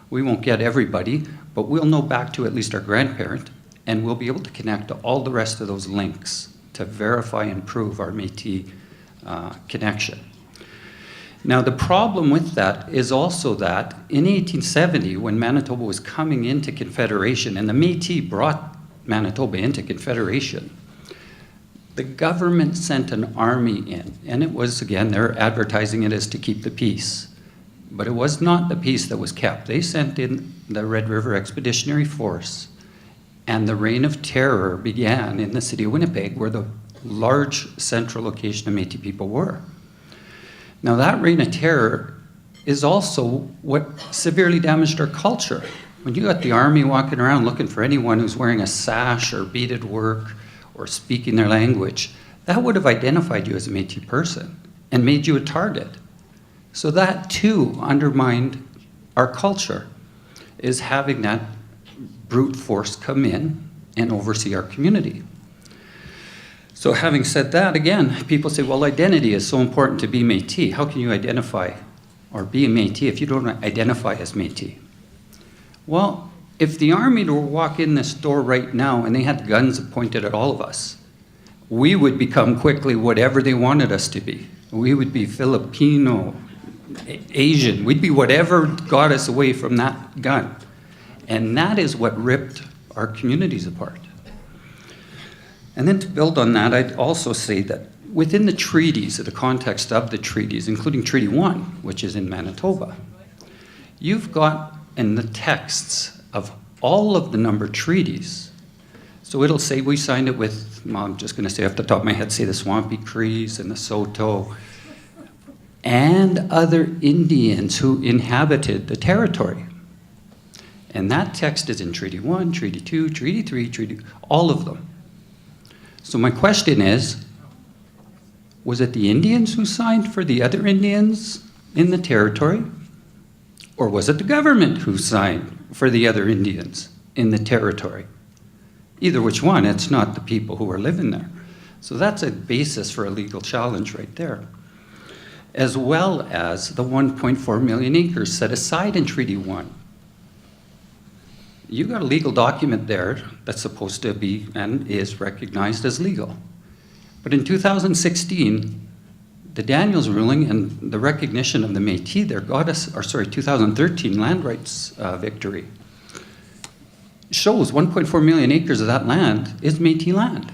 We won't get everybody, but we'll know back to at least our grandparent, and we'll be able to connect to all the rest of those links to verify and prove our Métis connection. Now, the problem with that is also that in 1870, when Manitoba was coming into Confederation, and the Métis brought Manitoba into Confederation, the government sent an army in, and it was, again, they're advertising it as to keep the peace. But it was not the peace that was kept. They sent in the Red River Expeditionary Force, and the reign of terror began in the city of Winnipeg, where the large central location of Métis people were. Now, that reign of terror is also what severely damaged our culture. When you got the army walking around looking for anyone who's wearing a sash or beaded work or speaking their language, that would have identified you as a Métis person and made you a target. So that too undermined our culture, is having that brute force come in and oversee our community. So having said that, again, people say, well, identity is so important to be Métis. How can you identify or be a Métis if you don't identify as Métis? Well, if the army were to walk in this door right now and they had guns pointed at all of us, we would become quickly whatever they wanted us to be. We would be Filipino, Asian. We'd be whatever got us away from that gun. And that is what ripped our communities apart. And then to build on that, I'd also say that within the treaties, the context of the treaties, including Treaty 1, which is in Manitoba, you've got in the texts of all of the numbered treaties. So it'll say we signed it with, I'm just going to say off the top of my head, say the Swampy Crees and the Saulteaux and other Indians who inhabited the territory. And that text is in Treaty 1, Treaty 2, Treaty 3, all of them. So my question is, was it the Indians who signed for the other Indians in the territory? Or was it the government who signed for the other Indians in the territory? Either which one, it's not the people who are living there. So that's a basis for a legal challenge right there. As well as the 1.4 million acres set aside in Treaty 1. You got a legal document there that's supposed to be and is recognized as legal. But in 2016, the Daniels ruling and the recognition of the Métis there got us, 2013 land rights victory shows 1.4 million acres of that land is Métis land.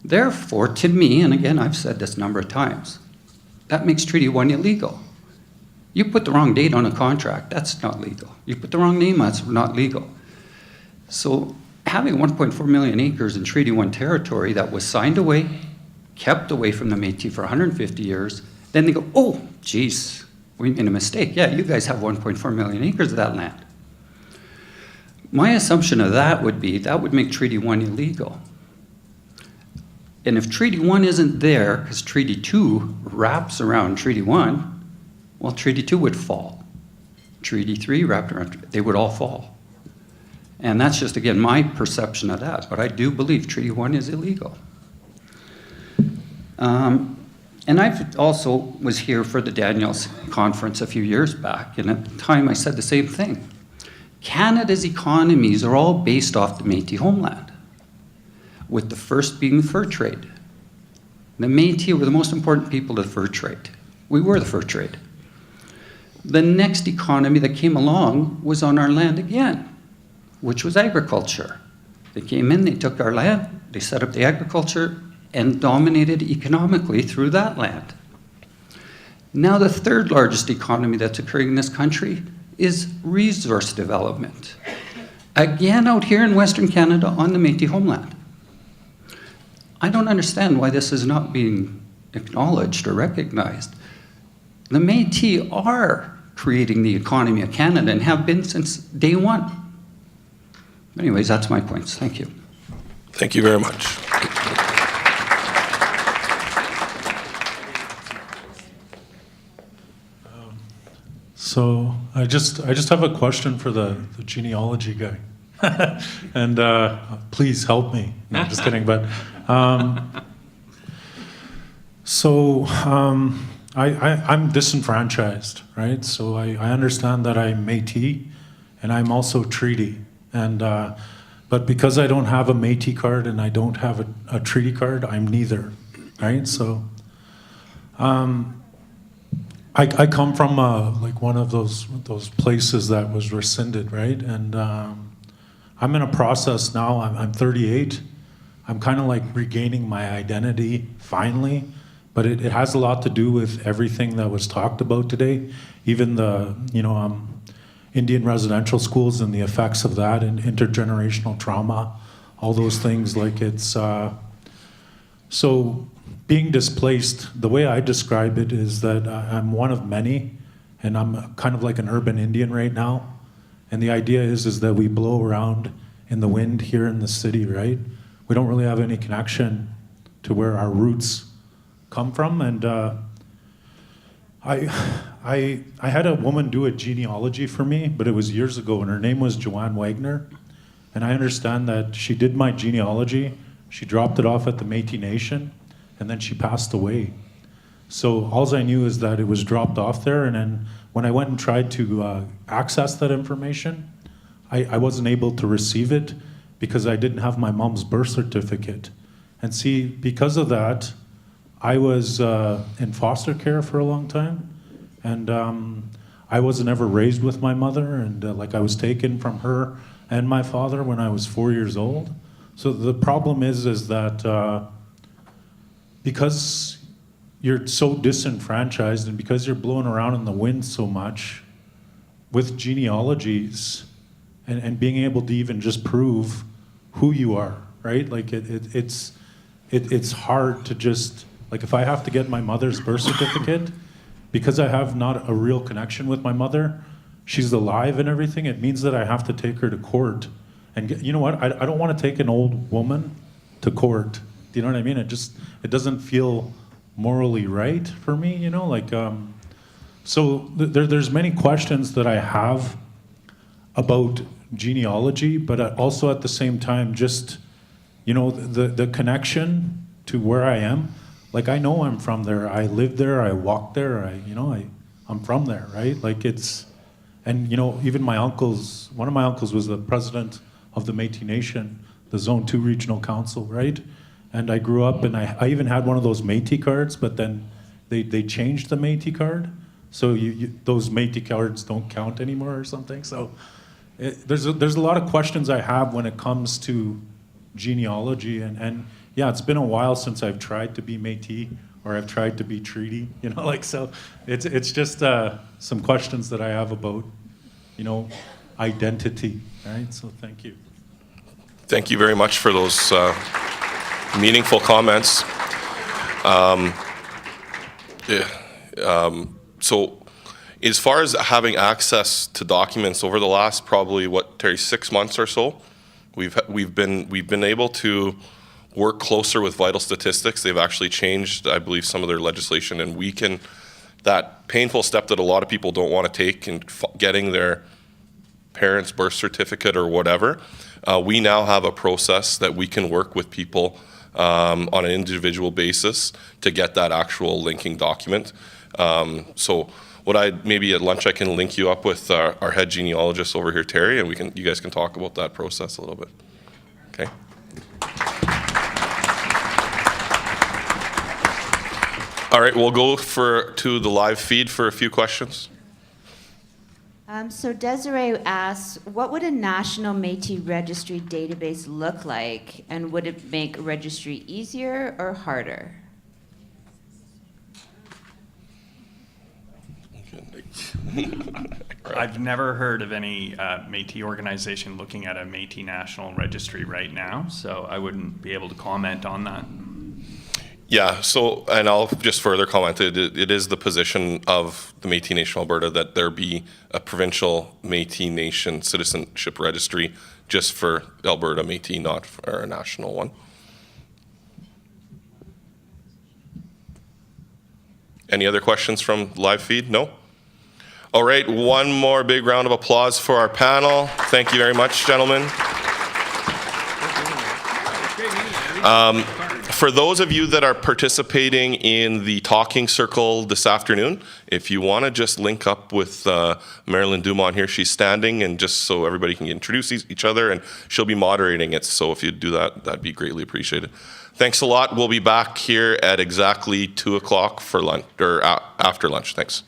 Therefore, to me, and again, I've said this a number of times, that makes Treaty 1 illegal. You put the wrong date on a contract, that's not legal. You put the wrong name, that's not legal. So having 1.4 million acres in Treaty 1 territory that was signed away, kept away from the Métis for 150 years, then they go, oh, geez, we made a mistake. Yeah, you guys have 1.4 million acres of that land. My assumption of that would be that would make Treaty 1 illegal. And if Treaty 1 isn't there, because Treaty 2 wraps around Treaty 1, well, Treaty 2 would fall. Treaty 3 wrapped around, they would all fall. And that's just, again, my perception of that. But I do believe Treaty 1 is illegal. And I've also was here for the Daniels conference a few years back, and at the time I said the same thing. Canada's economies are all based off the Métis homeland, with the first being the fur trade. The Métis were the most important people to the fur trade. We were the fur trade. The next economy that came along was on our land again, which was agriculture. They came in, they took our land, they set up the agriculture, and dominated economically through that land. Now the third largest economy that's occurring in this country is resource development. Again, out here in Western Canada on the Métis homeland. I don't understand why this is not being acknowledged or recognized. The Métis are creating the economy of Canada and have been since day one. Anyways, that's my points. Thank you. Thank you very much. So I just have a question for the genealogy guy. And please help me. No, I'm just kidding. But I'm disenfranchised, right? So I understand that I'm Métis and I'm also treaty. And but because I don't have a Métis card and I don't have a treaty card, I'm neither, right? So I come from like one of those places that was rescinded, right? And I'm in a process now. I'm 38. I'm kind of like regaining my identity finally, but it has a lot to do with everything that was talked about today, even the Indian residential schools and the effects of that and intergenerational trauma, all those things. Like it's so. Being displaced, the way I describe it is that I'm one of many, and I'm kind of like an urban Indian right now. And the idea is that we blow around in the wind here in the city, right? We don't really have any connection to where our roots come from. And I had a woman do a genealogy for me, but it was years ago, and her name was Joanne Wagner. And I understand that she did my genealogy. She dropped it off at the Métis Nation, and then she passed away. So all I knew is that it was dropped off there, and then when I went and tried to access that information, I wasn't able to receive it because I didn't have my mom's birth certificate. And see, because of that, I was in foster care for a long time, and I wasn't ever raised with my mother, and like I was taken from her and my father when I was 4 years old. So the problem is that because you're so disenfranchised and because you're blowing around in the wind so much with genealogies and being able to even just prove who you are, right? Like it's hard to just, like if I have to get my mother's birth certificate, because I have not a real connection with my mother, she's alive and everything, it means that I have to take her to court. And you know what? I don't want to take an old woman to court. Do you know what I mean? It doesn't feel morally right for me, you know? Like, so there's many questions that I have about genealogy, but also at the same time, just, you know, the connection to where I am. Like, I know I'm from there. I lived there. I walked there. I'm from there, right? Like it's, and you know, even one of my uncles was the president of the Métis Nation, the Zone 2 Regional Council, right? And I grew up, and I even had one of those Métis cards, but then they changed the Métis card, so those Métis cards don't count anymore or something. So there's a lot of questions I have when it comes to genealogy, and yeah, it's been a while since I've tried to be Métis or I've tried to be treaty, you know, like, so it's just some questions that I have about, you know, identity, right? So thank you. Thank you very much for those meaningful comments. So as far as having access to documents over the last probably, Terry, 6 months or so, we've been able to work closer with Vital Statistics. They've actually changed, I believe, some of their legislation, and we can, that painful step that a lot of people don't want to take in getting their parents' birth certificate or whatever, we now have a process that we can work with people on an individual basis to get that actual linking document. So maybe at lunch I can link you up with our head genealogist over here, Terry, and you guys can talk about that process a little bit. Okay. All right, we'll go to the live feed for a few questions. So Desiree asks, what would a national Métis registry database look like, and would it make registry easier or harder? I've never heard of any Métis organization looking at a Métis national registry right now, so I wouldn't be able to comment on that. Yeah, so, and I'll just further comment, it is the position of the Métis Nation of Alberta that there be a provincial Métis Nation citizenship registry just for Alberta Métis, not for a national one. Any other questions from live feed? No? All right, one more big round of applause for our panel. Thank you very much, gentlemen. For those of you that are participating in the talking circle this afternoon, if you want to just link up with Marilyn Dumont here, she's standing, and just so everybody can introduce each other, and she'll be moderating it. So if you do that, that'd be greatly appreciated. Thanks a lot. We'll be back here at exactly 2 o'clock for lunch, or after lunch. Thanks.